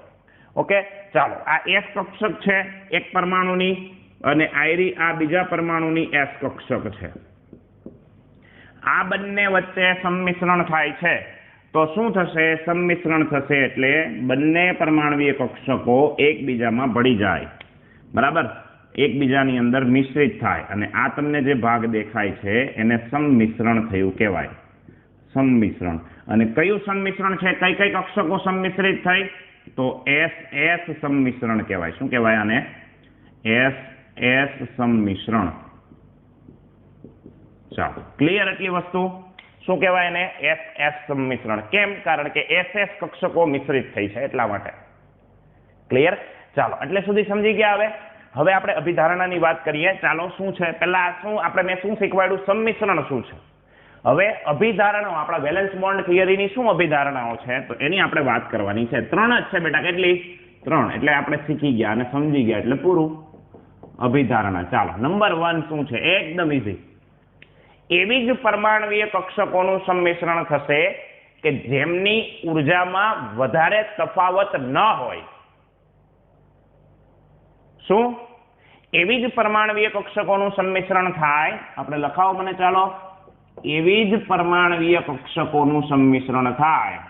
ઓકે, ચાલો, આ એસ કક્ષક છે એક પરમાણુની, અને આ બીજા પરમાણુની એસ કક્ષક છે. આ બંને વચ્ચે સંમિશ્રણ થાય છે તો શું થશે? સંમિશ્રણ થશે એટલે બંને પરમાણવીય કક્ષકો એકબીજામાં ભળી જાય. બરાબર, એકબીજાની અંદર મિશ્રિત થાય. અને આ તમને જે ભાગ દેખાય છે એને સંમિશ્રણ થયું કહેવાય. સંમિશ્રણ. અને કયું સંમિશ્રણ છે? કઈ કઈ કક્ષકો સંમિશ્રિત થઈ? તો એસ સંમિશ્રણ કહેવાય. શું કહેવાય આને? એસ સંમિશ્રણ. ચાલો, ક્લિયર એટલી વસ્તુ? શું કહેવાય એને? એસ સંમિશ્રણ. કેમ? કારણ કે એસ કક્ષકો મિશ્રિત થઈ છે એટલા માટે. ક્લિયર? ચાલો, એટલે સુધી સમજી ગયા. હવે આપણે અભિધારણાની વાત કરીએ. ચાલો, શું છે પહેલા? મેં શું શીખવાડ્યું? સંમિશ્રણ શું છે? હવે અભિધારણાઓ, આપણા વેલેન્સ બોન્ડ થિયરીની શું અભિધારણાઓ છે તો એની આપણે વાત કરવાની છે. 3 જ છે બેટા. કેટલી? 3. એટલે આપણે શીખી ગયા અને સમજી ગયા એટલે પૂરું. અભિધારણા. ચાલો, નંબર 1 શું છે? એકદમ ઈઝી. એવી જ પરમાણવીય કક્ષકોનું સંમિશ્રણ થશે કે જેમની ઉર્જામાં વધારે તફાવત ન હોય. શું? એવી જ પરમાણવીય કક્ષકોનું સંમિશ્રણ થાય. આપણે લખાવો મને, ચાલો. એવી જ પરમાણવીય કક્ષકોનું સંમિશ્રણ થાય.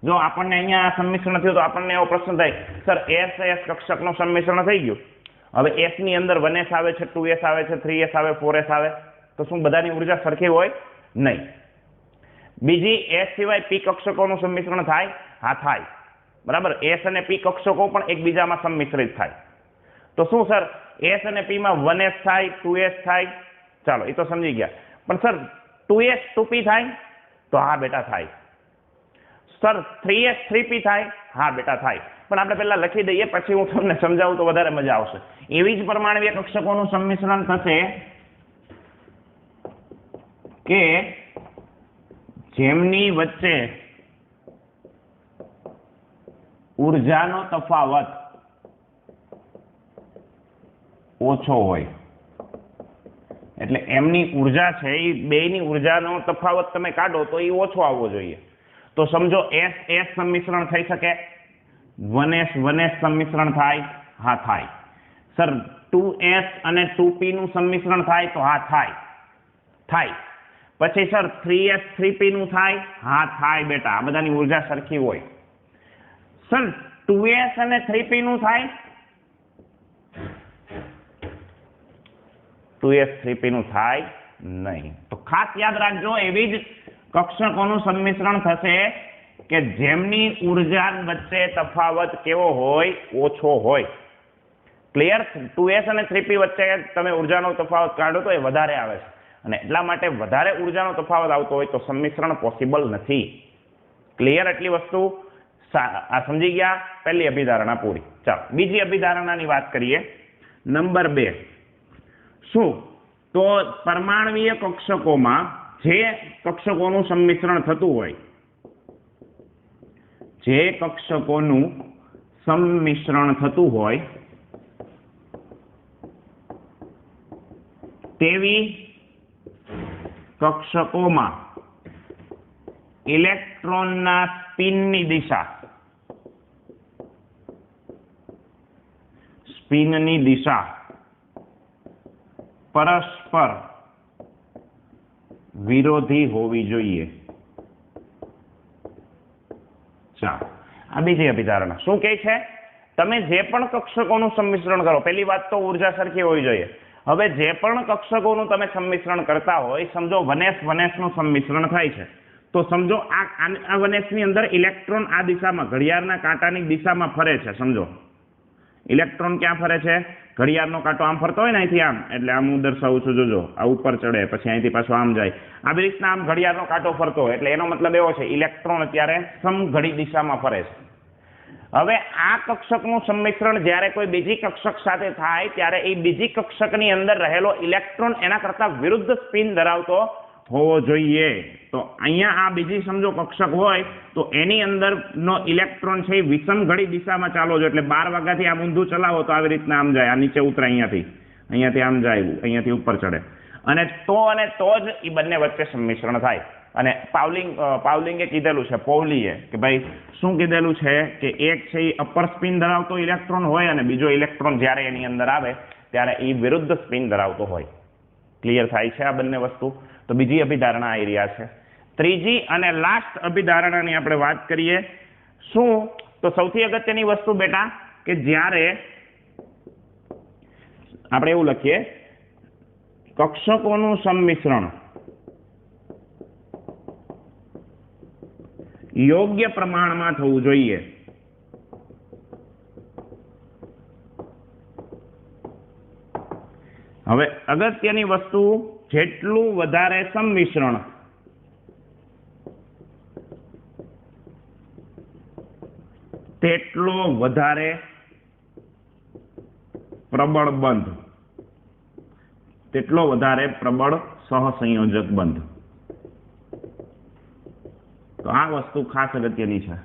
જો આપણને અહીંયા સંમિશ્રણ થયું તો આપણને એવો પ્રશ્ન થાય, સર એસ કક્ષકનું સંમિશ્રણ થઈ ગયું. હવે એસ ની અંદર 1s આવે છે, 2s આવે છે, 3s આવે, 4s આવે, તો શું બધાની ઉર્જા સરખી હોય? નહીં. બીજી એસ સિવાય પી કક્ષકોનું સંમિશ્રણ થાય? હા, થાય. બરાબર, એસ અને પી કક્ષકો પણ એકબીજામાં સંમિશ્રિત થાય. તો શું સર એસ અને પી માં 1s થાય, 2s થાય? ચાલો, એ તો સમજી ગયા. પણ સર 2s 2p થાય? તો હા બેટા થાય. સર 3s3p થાય? હા બેટા થાય, પણ આપણે પહેલા લખી દઈએ પછી હું તમને સમજાવું તો વધારે મજા આવશે. એવી જ પરમાણવીય કક્ષકોનું સંમિશ્રણ થશે કે જેમની વચ્ચે ઊર્જાનો તફાવત ઓછો હોય. એટલે એમની ઊર્જા છે એ બેયની ઊર્જાનો તફાવત તમે કાઢો તો એ ઓછો આવવો જોઈએ. તો સમજો S સંમિશ્રણ થઈ શકે, 1s સંમિશ્રણ થાય? હા થાય. સર 2s અને 2p નું સંમિશ્રણ થાય? તો હા થાય. પછી સર 3s3p નું થાય? હા થાય બેટા, આ બધાની ઊર્જા સરખી હોય. સર 2s અને 3p નું થાય? 2s3p નું થાય નહીં. તો ખાસ યાદ રાખજો, એવી જ કક્ષકોનું સંમિશ્રણ થશે કે જેમની ઊર્જા વચ્ચે તફાવત કેવો હોય? ઓછો હોય. ક્લિયર? 2s અને 3p વચ્ચે તમે ઊર્જાનો તફાવત કાઢો તો એ વધારે આવે છે, અને એટલા માટે વધારે ઊર્જાનો તફાવત આવતો હોય તો સંમિશ્રણ પોસિબલ નથી. ક્લિયર? એટલી વસ્તુ આ સમજી ગયા? પહેલી અભિધારણા પૂરી. ચાલો બીજી અભિધારણાની વાત કરીએ. નંબર 2. શું? તો પરમાણવીય કક્ષકોમાં જે કક્ષકોનું સંમિશ્રણ થતું હોય, તેવી કક્ષકોમાં ઇલેક્ટ્રોનના સ્પિનની દિશા પરસ્પર વિરોધી હોવી જોઈએ. ચાલો આ બીજી અભિધારણા શું કહે છે? તમે જે પણ કક્ષકોનું સંમિશ્રણ કરો, પહેલી વાત તો ઊર્જા સરખી હોવી જોઈએ. હવે જે પણ કક્ષકોનું તમે સંમિશ્રણ કરતા હોય, સમજો 1s નું સંમિશ્રણ થાય છે, તો સમજો આ 1s ની અંદર ઇલેક્ટ્રોન આ દિશામાં ઘડિયાળના કાંટાની દિશામાં ફરે છે. સમજો ઇલેક્ટ્રોન ક્યાં ફરે છે? ઘડિયાળનો કાંટો આમ ફરતો હોય ને અહીંથી આમ, એટલે આમ હું દર્શાવું છું, જોજો આ ઉપર ચડે પછી અહીંથી પાછો આમ જાય, આવી રીતના આમ ઘડિયાળનો કાંટો ફરતો હોય, એટલે એનો મતલબ એવો છે ઇલેક્ટ્રોન અત્યારે સમઘડી દિશામાં ફરે છે. હવે આ કક્ષકનું સંમિશ્રણ જ્યારે કોઈ બીજી કક્ષક સાથે થાય ત્યારે એ બીજી કક્ષકની અંદર રહેલો ઇલેક્ટ્રોન એના કરતા વિરુદ્ધ સ્પિન ધરાવતો હોવો જોઈએ. તો અહીંયા આ બીજી સમજો કક્ષક હોય તો એની અંદરનો ઇલેક્ટ્રોન છે એ વિષમ ઘડી દિશામાં ચાલો છો, એટલે 12 વાગ્યાથી આમ ઊંધું ચલાવો તો આવી રીતના આમ જાય, આ નીચે ઉતરે, અહીંયાથી આમ જાય, અહીંયાથી ઉપર ચડે, અને તો જ એ બંને વચ્ચે સંમિશ્રણ થાય. અને પાવલિંગે કીધેલું છે, પૌલીએ, કે ભાઈ શું કીધેલું છે કે એક છે એ અપર સ્પિન ધરાવતો ઇલેક્ટ્રોન હોય અને બીજો ઇલેક્ટ્રોન જ્યારે એની અંદર આવે ત્યારે એ વિરુદ્ધ સ્પિન ધરાવતો હોય. ક્લિયર થાય છે આ બંને વસ્તુ? તો બીજી અભિધારણા આવી રહ્યા છે. ત્રીજી અને લાસ્ટ અભિધારણાની આપણે વાત કરીએ. શું? તો સૌથી અગત્યની વસ્તુ બેટા કે જ્યારે આપણે એવું લખીએ, કક્ષકોનું સંમિશ્રણ યોગ્ય પ્રમાણમાં થવું જોઈએ. હવે અગત્યની વસ્તુ, જેટલું વધારે સંમિશ્રણ તેટલો વધારે પ્રબળ બંધ, તેટલો વધારે પ્રબળ સહસંયોજક બંધ. તો આ વસ્તુ ખાસ અગત્યની છે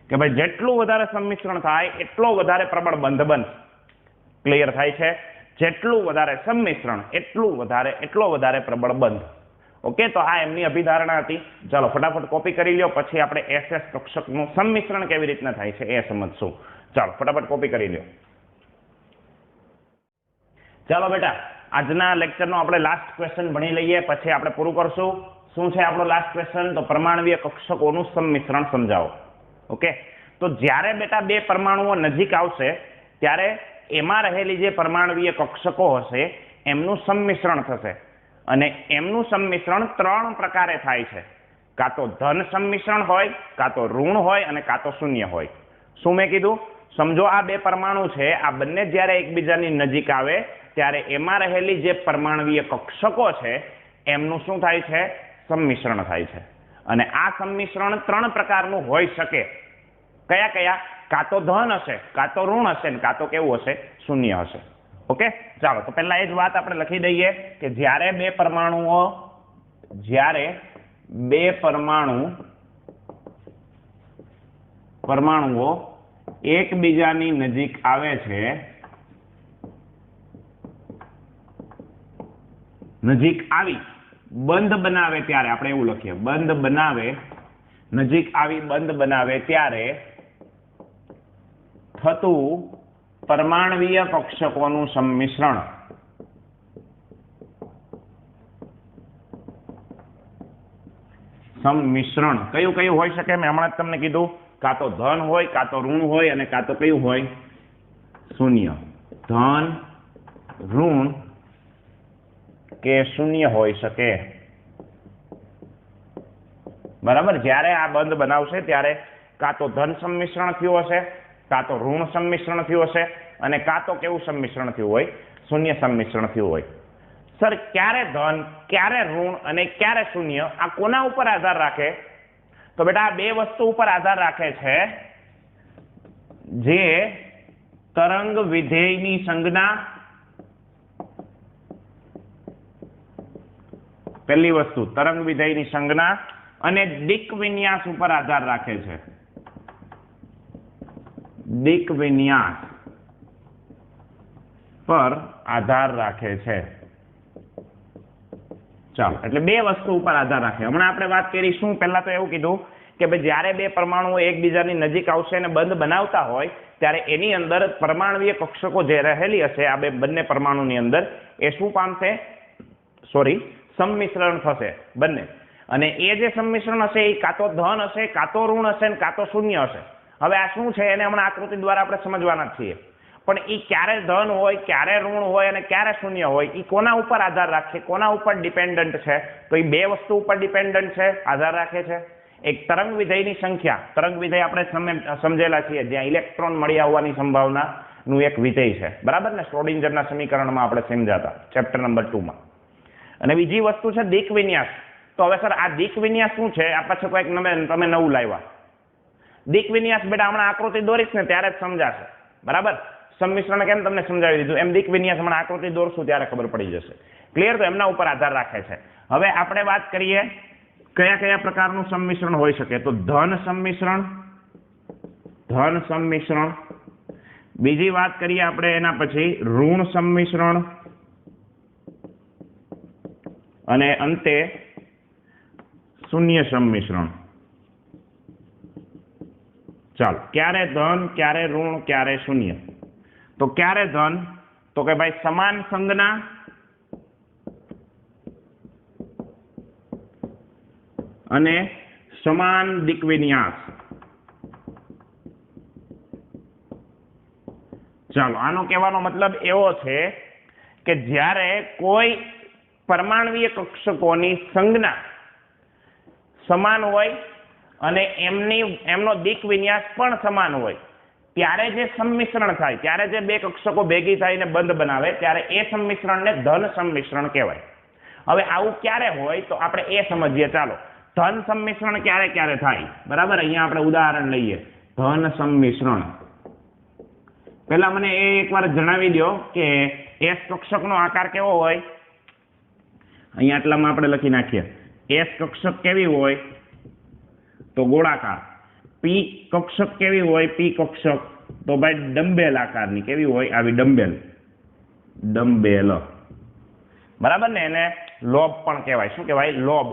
કે ભાઈ જેટલું વધારે સંમિશ્રણ થાય એટલો વધારે પ્રબળ બંધ બનશે. ક્લિયર થાય છે? જેટલું વધારે સંમિશ્રણ એટલો વધારે પ્રબળ બંધ. ઓકે, તો આ એમની અભિધારણા હતી. ચાલો ફટાફટ કોપી કરી લ્યો, પછી આપણે SS કક્ષકનું સંમિશ્રણ કેવી રીતના થાય છે એ સમજશું. ચાલો ફટાફટ કોપી કરી લ્યો. ચાલો બેટા, આજના લેક્ચરનો આપણે લાસ્ટ ક્વેશ્ચન ભણી લઈએ, પછી આપણે પૂરું કરશું. શું છે આપણો લાસ્ટ ક્વેશ્ચન? તો પરમાણવીય કક્ષકોનું સંમિશ્રણ સમજાવો. ઓકે, તો જ્યારે બેટા બે પરમાણુઓ નજીક આવશે ત્યારે એમાં રહેલી જે પરમાણવીય કક્ષકો હશે એમનું સંમિશ્રણ થશે, અને એમનું સંમિશ્રણ 3 પ્રકારે થાય છે. કાં તો ધન સંમિશ્રણ હોય, કાં તો ઋણ હોય, અને કાં તો શૂન્ય હોય. શું મેં કીધું? સમજો આ બે પરમાણુ છે, આ બંને જ્યારે એકબીજાની નજીક આવે ત્યારે એમાં રહેલી જે પરમાણવીય કક્ષકો છે એમનું શું થાય છે? સંમિશ્રણ થાય છે. અને આ સંમિશ્રણ 3 પ્રકારનું હોઈ શકે. કયા કયા? કાં તો ધન હશે, કાં તો ઋણ હશે, ને કાં તો કેવું હશે? શૂન્ય હશે. ઓકે, ચાલો તો પહેલા એ જ વાત આપણે લખી દઈએ કે જ્યારે બે પરમાણુઓ એકબીજાની નજીક આવે છે, નજીક આવી બંધ બનાવે ત્યારે, આપણે એવું લખીએ, બંધ બનાવે, નજીક આવી બંધ બનાવે ત્યારે થતું પરમાણવીય કક્ષકોનું સંમિશ્રણ કયું કયું હોઈ શકે? મેં હમણાં જ તમને કીધું, કાં તો ધન હોય, કાં તો ઋણ હોય, અને કાં તો કયું હોય? શૂન્ય. ધન, ઋણ કે શૂન્ય હોઈ શકે. બરાબર, જ્યારે આ બંધ બનાવશે ત્યારે કાં તો ધન સંમિશ્રણ થયું હશે, કાં તો ઋણ સંમિશ્રણ થયું હશે, અને કાં તો કેવું સંમિશ્રણ થયું હોય? શૂન્ય સંમિશ્રણ થયું હોય. સર, ક્યારે ધન, ક્યારે ઋણ અને ક્યારે શૂન્ય, આ કોના ઉપર આધાર રાખે? તો બેટા આ બે વસ્તુ ઉપર આધાર રાખે છે, જે તરંગ વિધેયની સંજ્ઞા, પહેલી વસ્તુ તરંગ વિધેયની સંજ્ઞા અને દિક વિન્યાસ ઉપર આધાર રાખે છે. દિક વિન્યાસ પર આધાર રાખે છે. ચાલો, એટલે બે વસ્તુ ઉપર આધાર રાખે. હમણાં આપણે વાત કરીશું, પહેલા તો એવું કીધું કે ભાઈ જ્યારે બે પરમાણુઓ એકબીજાની નજીક આવશે અને બંધ બનાવતા હોય ત્યારે એની અંદર પરમાણવીય કક્ષકો જે રહેલી હશે આ બંને પરમાણુની અંદર, એ શું પામશે? સંમિશ્રણ થશે બંને. અને એ જે સંમિશ્રણ હશે એ કાં તો ધન હશે, કાં તો ઋણ હશે, ને કાં તો શૂન્ય હશે. હવે આ શું છે એને હમણાં આકૃતિ દ્વારા આપણે સમજવાના છીએ. પણ એ ક્યારે ધન હોય, ક્યારે ઋણ હોય અને ક્યારે શૂન્ય હોય, એ કોના ઉપર આધાર રાખે, કોના ઉપર ડિપેન્ડન્ટ છે? તો એ બે વસ્તુ ઉપર ડિપેન્ડન્ટ છે, આધાર રાખે છે. એક તરંગ વિધેયની સંખ્યા, તરંગ વિધેય આપણે સમજેલા છીએ, જ્યાં ઇલેક્ટ્રોન મળી આવવાની સંભાવનાનું એક વિધેય છે, બરાબર ને? શ્રોડિંજરના સમીકરણમાં આપણે સમજાતા ચેપ્ટર નંબર 2 માં. અને બીજી વસ્તુ છે દિક વિન્યાસ. તો હવે સર આ દિક વિન્યાસ શું છે? આ પછી કોઈક તમે નવું લાવ્યા. દિક વિન્યાસ બેટા હમણાં આકૃતિ દોરીશ ને ત્યારે જ સમજાશે, બરાબર? સંમિશ્રણ કેમ તમને સમજાવી દીધું, એમ દિક વિન્યાસ હમણાં આકૃતિ દોરશું ત્યારે ખબર પડી જશે. ક્લિયર? તો એમના ઉપર આધાર રાખે છે. હવે આપણે વાત કરીએ કયા કયા પ્રકારનું સંમિશ્રણ હોઈ શકે. તો ધન સંમિશ્રણ. બીજી વાત કરીએ આપણે એના પછી ઋણ સંમિશ્રણ, અને અંતે શૂન્ય સંમિશ્રણ. ચાલો, ક્યારે ધન, ક્યારે ઋણ, ક્યારે શૂન્ય? તો ક્યારે ધન? તો કે ભાઈ સમાન સંજ્ઞા અને સમાન દિક વિન્યાસ. ચાલો, આનો કહેવાનો મતલબ એવો છે કે જ્યારે કોઈ પરમાણવીય કક્ષકોની સંજ્ઞા સમાન હોય અને એમનો દિક વિન્યાસ પણ સમાન હોય ત્યારે જે સંમિશ્રણ થાય, ત્યારે જે બે કક્ષકો ભેગી થઈને બંધ બનાવે ત્યારે એ સંમિશ્રણને ધન સંમિશ્રણ કહેવાય. હવે આવું ક્યારે હોય તો આપણે એ સમજીએ. ચાલો, ધન સંમિશ્રણ ક્યારે ક્યારે થાય? બરાબર, અહીંયા આપણે ઉદાહરણ લઈએ. ધન સંમિશ્રણ. પહેલા મને એ એકવાર જણાવી દો કે એસ કક્ષકનો આકાર કેવો હોય? અહીંયા આટલામાં આપણે લખી નાખીએ. એસ કક્ષક કેવી હોય? તો ગોળાકાર. પી કક્ષક કેવી હોય? પી કક્ષક તો ભાઈ ડમ્બેલ આકારની. કેવી હોય? આવી ડમ્બેલ. બરાબર ને? એને લોબ પણ કહેવાય. શું કહેવાય? લોબ.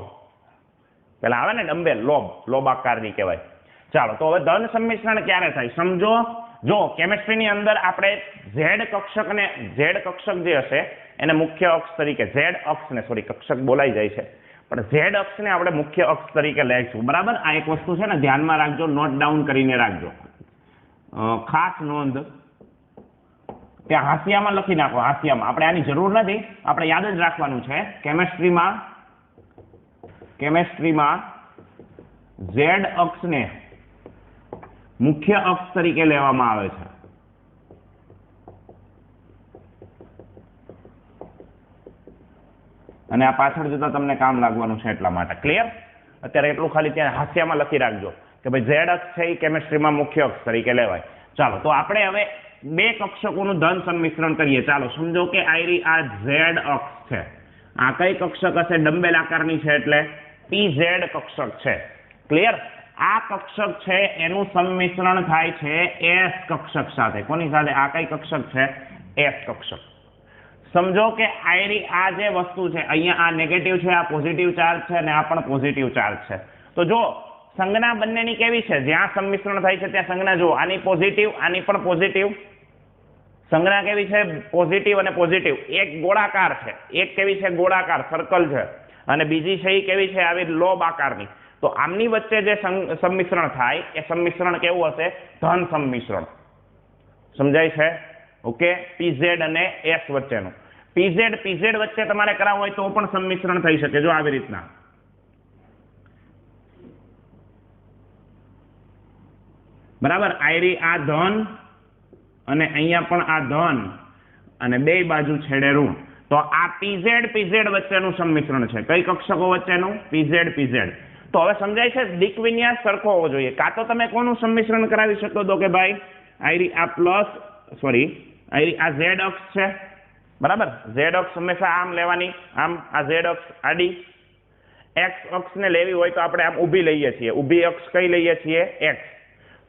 પેલા આવે ને ડમ્બેલ, લોબ આકારની કહેવાય. ચાલો, તો હવે ધન સંમિશ્રણ ક્યારે થાય સમજો. જો કેમિસ્ટ્રીની અંદર આપણે ઝેડ કક્ષક જે હશે એને મુખ્ય અક્ષ તરીકે, કક્ષક બોલાઈ જાય છે, પણ ઝેડ અક્ષને આપણે મુખ્ય અક્ષ તરીકે લઈશું. બરાબર? આ એક વસ્તુ છે ને, ધ્યાનમાં રાખજો, નોટ ડાઉન કરીને રાખજો. ખાસ નોંધ, ત્યાં હાંસિયામાં લખી નાખો. હાંસિયામાં આપણે આની જરૂર નથી, આપણે યાદ જ રાખવાનું છે. કેમેસ્ટ્રીમાં ઝેડ અક્ષને મુખ્ય અક્ષ તરીકે લેવામાં આવે છે. અને આ પાછળ જતા તમને કામ લાગવાનું છે એટલા માટે. ક્લિયર? અત્યારે એટલું ખાલી ત્યાં હાસ્યમાં લખી રાખજો કે ભાઈ ઝેડ અક્ષ છે એ કેમેસ્ટ્રીમાં મુખ્ય અક્ષ તરીકે લેવાય. ચાલો તો આપણે હવે બે કક્ષકોનું ધન સંમિશ્રણ કરીએ. ચાલો સમજો કે આ ઝેડ અક્ષ છે. આ કઈ કક્ષક હશે? ડંબેલ આકારની છે એટલે PZ કક્ષક છે. ક્લિયર? આ કક્ષક છે એનું સંમિશ્રણ થાય છે S કક્ષક સાથે. કોની સાથે? આ કઈ કક્ષક છે? S કક્ષક. સમજો કે આ જે વસ્તુ છે અહીંયા આ નેગેટિવ છે, આ પોઝિટિવ ચાર્જ છે અને આ પણ પોઝિટિવ ચાર્જ છે. તો જો સંજ્ઞા બંનેની કેવી છે? જ્યાં સંમિશ્રણ થાય છે ત્યાં સંજ્ઞા જુઓ, આની પોઝિટિવ, આની પણ પોઝિટિવ. સંજ્ઞા કેવી છે? પોઝિટિવ અને પોઝિટિવ. એક ગોળાકાર છે, એક કેવી છે? ગોળાકાર સર્કલ છે, અને બીજી છે એ કેવી છે? આવી લોબ આકારની. તો આમની વચ્ચે જે સંમિશ્રણ થાય એ સંમિશ્રણ કેવું હશે? ધન સંમિશ્રણ. સમજાય છે? ઓકે. PZ અને S વચ્ચેનું. PZ વચ્ચે તમારે કરાવવું હોય તો પણ સંમિશ્રણ થઈ શકે. જો આવી રીતના બરાબર. આ ધન અને અહીંયા પણ આ ધન અને બે બાજુ છેડે ઋણ. તો આ PZ વચ્ચેનું સંમિશ્રણ છે. કઈ કક્ષકો વચ્ચેનું? PZ. તો હવે સમજાય છે દિક વિન્યાસ સરખો હોવો જોઈએ. કાં તો તમે કોનું સંમિશ્રણ કરાવી શકો તો કે ભાઈ આ Z અક્ષ છે બરાબર. Z અક્ષ હંમેશા આમ લેવાની, આમ આ Z અક્ષ આડી. X અક્ષને લેવી હોય તો આપણે આમ ઊભી લઈએ છીએ. ઊભી અક્ષ કઈ લઈએ છીએ? X.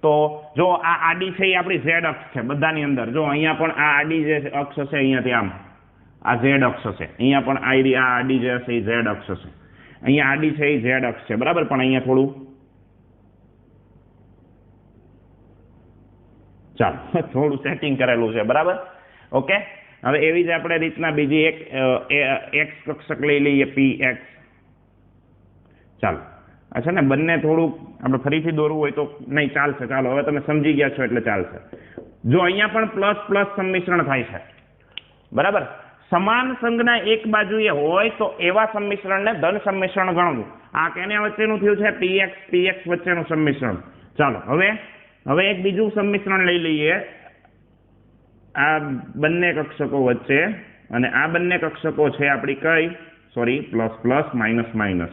તો જો આ આડી છે એ આપણી Z અક્ષ છે બધાની અંદર. જો અહીંયા પણ આ આડી જે અક્ષ હશે અહીંયાથી આમ આ Z અક્ષ હશે. અહીંયા પણ આ આડી જે હશે એ Z અક્ષ હશે. અહીંયા આડી છે એ Z અક્ષ છે બરાબર. પણ અહીંયા થોડું થોડું સેટિંગ કરેલું છે બરાબર. ઓકે. હવે એવી જ આપણે રીતના બીજી એક X કક્ષક લઈ લઈએ, PX. ચાલો અચ્છા ને બંને થોડુંક આપણે ફરીથી દોરવું હોય તો નહીં ચાલશે. ચાલો હવે તમે સમજી ગયા છો એટલે ચાલશે. જો અહીંયા પણ પ્લસ સંમિશ્રણ થાય છે બરાબર. સમાન સંજ્ઞા એક બાજુએ હોય તો એવા સંમિશ્રણને ધન સંમિશ્રણ ગણવું. આ કેને વચ્ચેનું થયું છે? PX વચ્ચેનું સંમિશ્રણ. ચાલો હવે એક બીજું સંમિશ્રણ લઈ લઈએ આ બંને કક્ષકો વચ્ચે, અને આ બંને કક્ષકો છે આપણી પ્લસ માઇનસ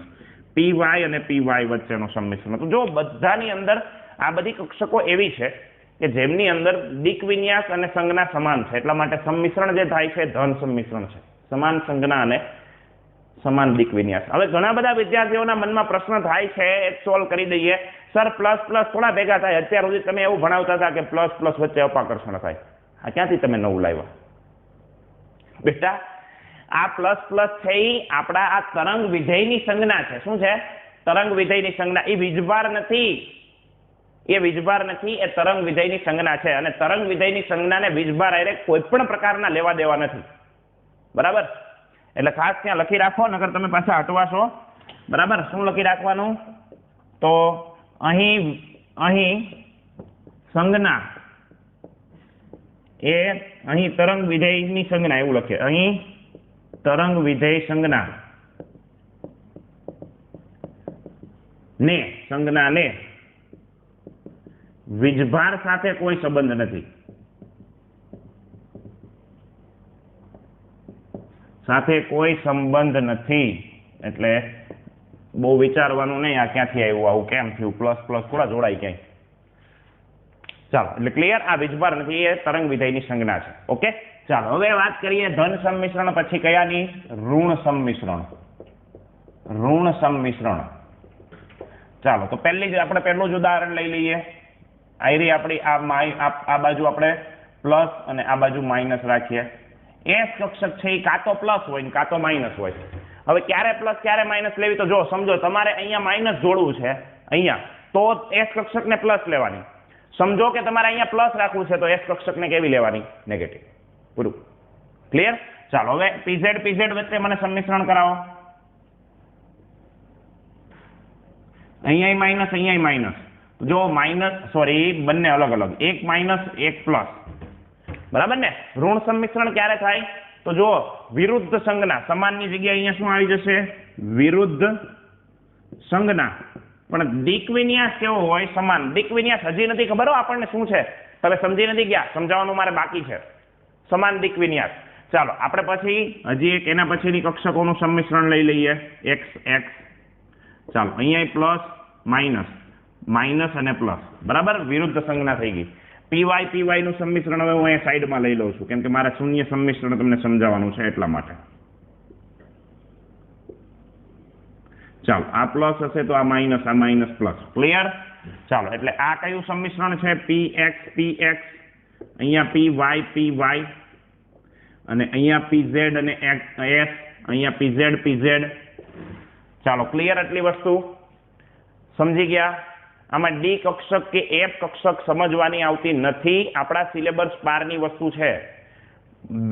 PY અને PY વચ્ચેનું સંમિશ્રણ. તો જો બધાની અંદર આ બધી કક્ષકો એવી છે કે જેમની અંદર દિક વિન્યાસ અને સંજ્ઞા સમાન છે. એટલા માટે સંમિશ્રણ જે થાય છે ધન સંમિશ્રણ છે. સમાન સંજ્ઞા અને સમાન દિક વિન્યાસ. હવે ઘણા બધા વિદ્યાર્થીઓના મનમાં પ્રશ્ન થાય છે, એ સોલ્વ કરી દઈએ. સર પ્લસ થોડા ભેગા થાય? અત્યાર સુધી તમે એવું ભણાવતા હતા કે પ્લસ વચ્ચે અપાકર્ષણ થાય. આ ક્યાંથી તમે નવું લાવ્યા બેટા? આ પ્લસ છે એ આપણા આ તરંગ વિધેયની સંજ્ઞા છે. શું છે? તરંગ વિધેયની સંજ્ઞા. એ વીજભાર નથી, એ તરંગ વિધેયની સંજ્ઞા છે. અને તરંગ વિધેયની સંજ્ઞાને વીજભાર આરે કોઈ પણ પ્રકારના લેવા દેવા નથી બરાબર. એટલે ખાસ ત્યાં લખી રાખો, નકર તમે પાછા હટવાશો બરાબર. શું લખી રાખવાનું? તો અહીં સંજ્ઞા એ અહીં તરંગ વિધેયની સંજ્ઞા એવું લખે. અહીં તરંગ વિધેય સંજ્ઞા ને વીજભાર સાથે કોઈ સંબંધ નથી. એટલે બહુ વિચારવાનું નહીં આ ક્યાંથી આવ્યું, આવું કેમ થયું, પ્લસ થોડા જોડાય ક્યાંય. ચાલો એટલે ક્લિયર. આ વીજભાર નથી, એ તરંગ વિધેયની સંજ્ઞા છે. ઓકે. ચાલો હવે વાત કરીએ ધન સંમિશ્રણ પછી કયાની? ઋણ સંમિશ્રણ. ચાલો તો પહેલું જ ઉદાહરણ લઈ લઈએ. આપણી આ બાજુ આપણે પ્લસ અને આ બાજુ માઇનસ રાખીએ. S કક્ષક છે એ કાં તો પ્લસ હોય ને કાં તો માઇનસ હોય. હવે ક્યારે પ્લસ ક્યારે માઇનસ લેવી? તો જો સમજો તમારે અહીંયા માઇનસ જોડવું છે અહીંયા, તો S કક્ષકને પ્લસ લેવાની. સમજો કે તમારે અહીંયા પ્લસ રાખવું છે તો S કક્ષકને કેવી લેવાની? નેગેટિવ. પૂરું. ક્લિયર? ચાલો હવે PZ વચ્ચે મને સંમિશ્રણ કરાવો. અહીંયા માઇનસ. જો બંને અલગ, એક માઇનસ એક પ્લસ બરાબર ને. ઋણ સંમિશ્રણ ક્યારે થાય? તો જો વિરુદ્ધ સંજ્ઞા, સમાનની જગ્યાએ અહીંયા શું આવી જશે? વિરુદ્ધ સંજ્ઞા. પણ દિક વિન્યાસ કેવો હોય? સમાન. દિક વિન્યાસ હજી નથી ખબર આપણને શું છે, તમે સમજી નથી ગયા, સમજાવવાનું મારે બાકી છે. સમાન દિક વિન્યાસ. ચાલો આપણે પછી હજી એક એના પછીની કક્ષકોનું સંમિશ્રણ લઈ લઈએ. X ચાલો અહીંયા પ્લસ માઇનસ, માઇનસ અને પ્લસ, બરાબર, વિરુદ્ધ સંજ્ઞા થઈ ગઈ. પીવાય નું સંમિશ્રણ હવે હું અહીંયા સાઈડમાં લઈ લઉં છું, કેમ કે મારે શૂન્ય સંમિશ્રણ તમને સમજાવવાનું છે એટલા માટે. ચાલો આ પ્લસ હશે તો આ માઇનસ પ્લસ. ક્લિયર? ચાલો એટલે આ કયું સંમિશ્રણ છે? px, અહીંયા py અને અહીંયા pz અને s, અહીંયા pz. ચાલો ક્લિયર? આટલી વસ્તુ સમજી ગયા? આમાં ડી કક્ષક કે એફ કક્ષક સમજવાની આવતી નથી, આપણા સિલેબસ બહારની વસ્તુ છે.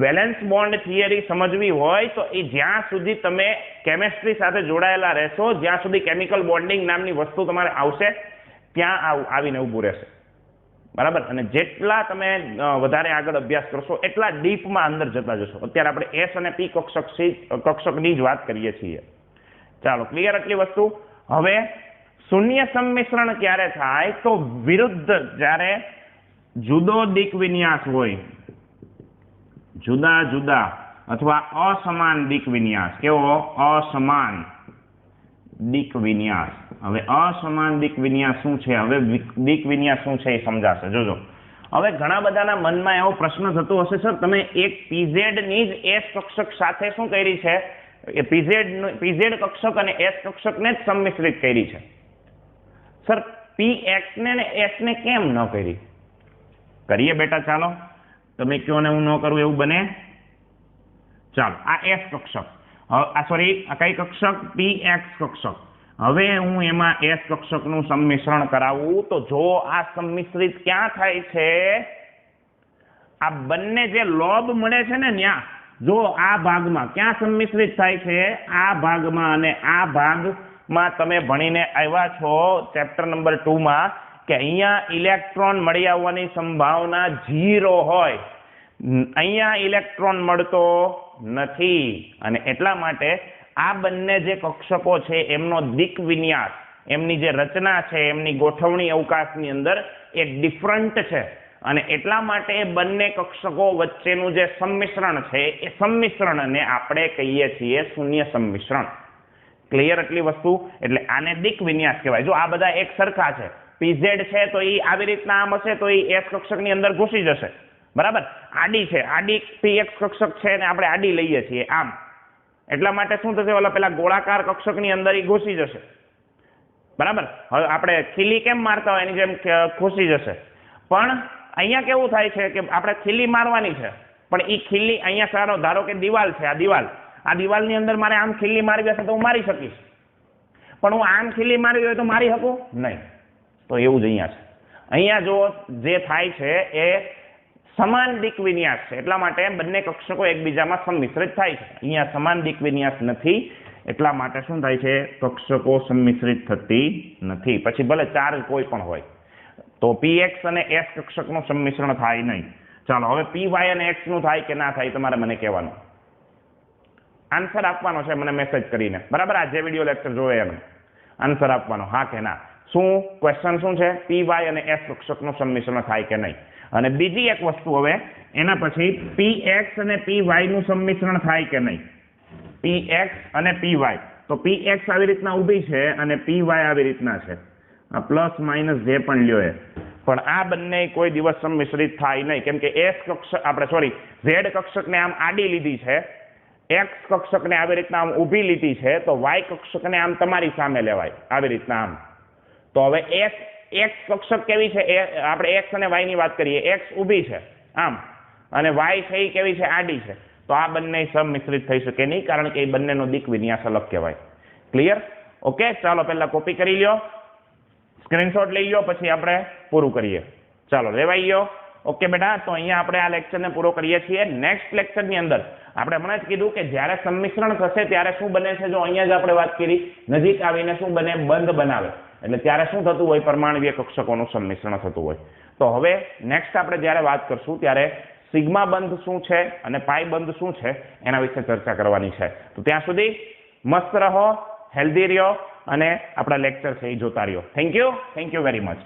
વેલેન્સ બોન્ડ થિયરી સમજવી હોય તો એ જ્યાં સુધી તમે કેમેસ્ટ્રી સાથે જોડાયેલા રહેશો, જ્યાં સુધી કેમિકલ બોન્ડિંગ નામની વસ્તુ તમારે આવશે ત્યાં આવીને ઊભું રહેશે, બરાબર. અને જેટલા તમે વધારે આગળ અભ્યાસ કરશો એટલા ડીપમાં અંદર જતા જશો. અત્યારે આપણે એસ અને પી કક્ષકની જ વાત કરીએ છીએ. ચાલો ક્લિયર આટલી વસ્તુ? હવે શૂન્ય સંમિશ્રણ ક્યારે થાય? તો વિરુદ્ધ, જ્યારે જુદો દિક વિન્યાસ હોય, જુદા જુદા અથવા અસમાન દિક વિન્યાસ. કેવો? અસમાન દિક વિન્યાસ. હવે અસમાન દિક વિન્યાસ શું છે? હવે દિક વિન્યાસ શું છે એ સમજાશે, જોજો. હવે ઘણા બધાના મનમાં એવો પ્રશ્ન થતો હશે, સર તમે એક પીઝેડ ની જ એસ કક્ષક સાથે શું કરી છે? એ પીઝેડ કક્ષક અને એસ કક્ષકને જ સંમિશ્રિત કરી છે. સર પીએક્સ ને એસ ને કેમ ન કરી? કરીએ બેટા, ચાલો. તમે કયો ને હું ન કરું એવું બને? ચાલો આ એસ કક્ષક, આ કઈ કક્ષક? પીએક્સ કક્ષક. હવે હું એમાં એસ કક્ષકનું સંમિશ્રણ કરાવું તો જો આ સંમિશ્રિત ક્યાં થાય છે? આ બંને જે લોબ મળે છે ને ત્યાં, જો આ ભાગમાં ક્યાં સંમિશ્રિત થાય છે? આ ભાગમાં. અને આ ભાગમાં તમે ભણીને આવ્યા છો ચેપ્ટર નંબર 2 માં કે અહીંયા ઇલેક્ટ્રોન મળી આવવાની સંભાવના 0 હોય, અહીંયા ઇલેક્ટ્રોન મળતો નથી. અને એટલા માટે આ બંને જે કક્ષકો છે એમનો દિક વિન્યાસ, એમની જે રચના છે, એમની ગોઠવણી અવકાશની અંદર એ ડિફરન્ટ છે. અને એટલા માટે બંને કક્ષકો વચ્ચેનું જે સંમિશ્રણ છે એ સંમિશ્રણને આપણે કહીએ છીએ શૂન્ય સંમિશ્રણ. ક્લિયર આટલી વસ્તુ? એટલે આને દિક વિન્યાસ કહેવાય. જો આ બધા એક સરખા છે, પીઝેડ છે તો એ આવી રીતના આમ હશે તો એ એસ કક્ષકની અંદર ઘૂસી જશે, બરાબર. આડી છે, આડી પીએક્સ કક્ષક છે ને આપણે આડી લઈએ છીએ આમ, એટલા માટે શું થશે? ઓલા પેલા ગોળાકાર કક્ષકની અંદર એ ઘૂસી જશે, બરાબર. હવે આપણે ખીલી કેમ મારતા હોય એની જેમ ઘૂસી જશે. પણ અહીંયા કેવું થાય છે કે આપણે ખીલી મારવાની છે, પણ એ ખીલી અહીંયા સારો, ધારો કે દિવાલ છે, આ દિવાલની અંદર મારે આમ ખીલી મારવી હશે તો હું મારી શકીશ, પણ હું આમ ખીલી મારવી હોય તો મારી શકું નહીં. તો એવું જ અહીંયા છે. અહીંયા જો જે થાય છે એ સમાન દિક વિન્યાસ છે, એટલા માટે બંને કક્ષકો એકબીજામાં સંમિશ્રિત થાય છે. અહીંયા સમાન દિક વિન્યાસ નથી, એટલા માટે શું થાય છે? કક્ષકો સંમિશ્રિત થતી નથી. પછી ભલે ચાર્જ કોઈ પણ હોય તો પીએક્સ અને એસ કક્ષકનું સંમિશ્રણ થાય નહીં. ચાલો હવે પીવાય અને એક્સ નું થાય કે ના થાય તમારે મને કહેવાનું, આન્સર આપવાનો છે મને મેસેજ કરીને, બરાબર. આ જે વિડીયો લેક્ચર જોવે એનો આન્સર આપવાનો, હા કે ના. શું ક્વેશ્ચન શું છે? પીવાય અને એસ કક્ષકનું સંમિશ્રણ થાય કે નહીં. અને બીજી એક વસ્તુ, હવે એના પછી પીએક્સ અને પીવાય નું સંમિશ્રણ થાય કે નહીં? પીએક્સ અને પીવાય, તો પીએક્સ આવી રીતના ઊભી છે અને પીવાય આવી રીતના છે, આ પ્લસ માઇનસ જે પણ લ્યો એ, પણ આ બંને કોઈ દિવસ સંમિશ્રિત થાય નહીં, કેમ કે એસ કક્ષક આપણે ઝેડ કક્ષકને આમ આડી લીધી છે, એક્સ કક્ષકને આવી રીતના આમ ઊભી લીધી છે, તો વાય કક્ષકને આમ તમારી સામે લેવાય આવી રીતના આમ. તો હવે એક્સ કક્ષક કેવી છે? આપણે એક્સ અને વાય ની વાત કરીએ, એક્સ ઊભી છે આમ અને વાય છે એ કેવી છે? આડી છે. તો આ બંને સંમિશ્રિત થઈ શકે નહીં, કારણ કે એ બંનેનો દિક વિન્યાસ અલગ કહેવાય. ક્લિયર? ઓકે, ચાલો પહેલા કોપી કરી લ્યો, સ્ક્રીનશોટ લઈ લો, પછી આપણે પૂરું કરીએ. ચાલો લેવાઈ ગયો? ઓકે બેટા, તો અહીંયા આપણે આ લેક્ચરને પૂરો કરીએ છીએ. નેક્સ્ટ લેક્ચરની અંદર આપણે હમણાં જ કીધું કે જ્યારે સંમિશ્રણ થશે ત્યારે શું બને છે? જો અહીંયા જ આપણે વાત કરી, નજીક આવીને શું બને? બંધ બનાવે. એટલે ત્યારે શું થતું હોય? પરમાણવીય કક્ષકોનું સંમિશ્રણ થતું હોય. તો હવે નેક્સ્ટ આપણે જ્યારે વાત કરશું ત્યારે સિગ્મા બંધ શું છે અને પાઈ બંધ શું છે એના વિશે ચર્ચા કરવાની છે. તો ત્યાં સુધી મસ્ત રહો, હેલ્ધી રહ્યો અને આપણા લેક્ચર છે એ જોતા રહ્યો. Thank you very much.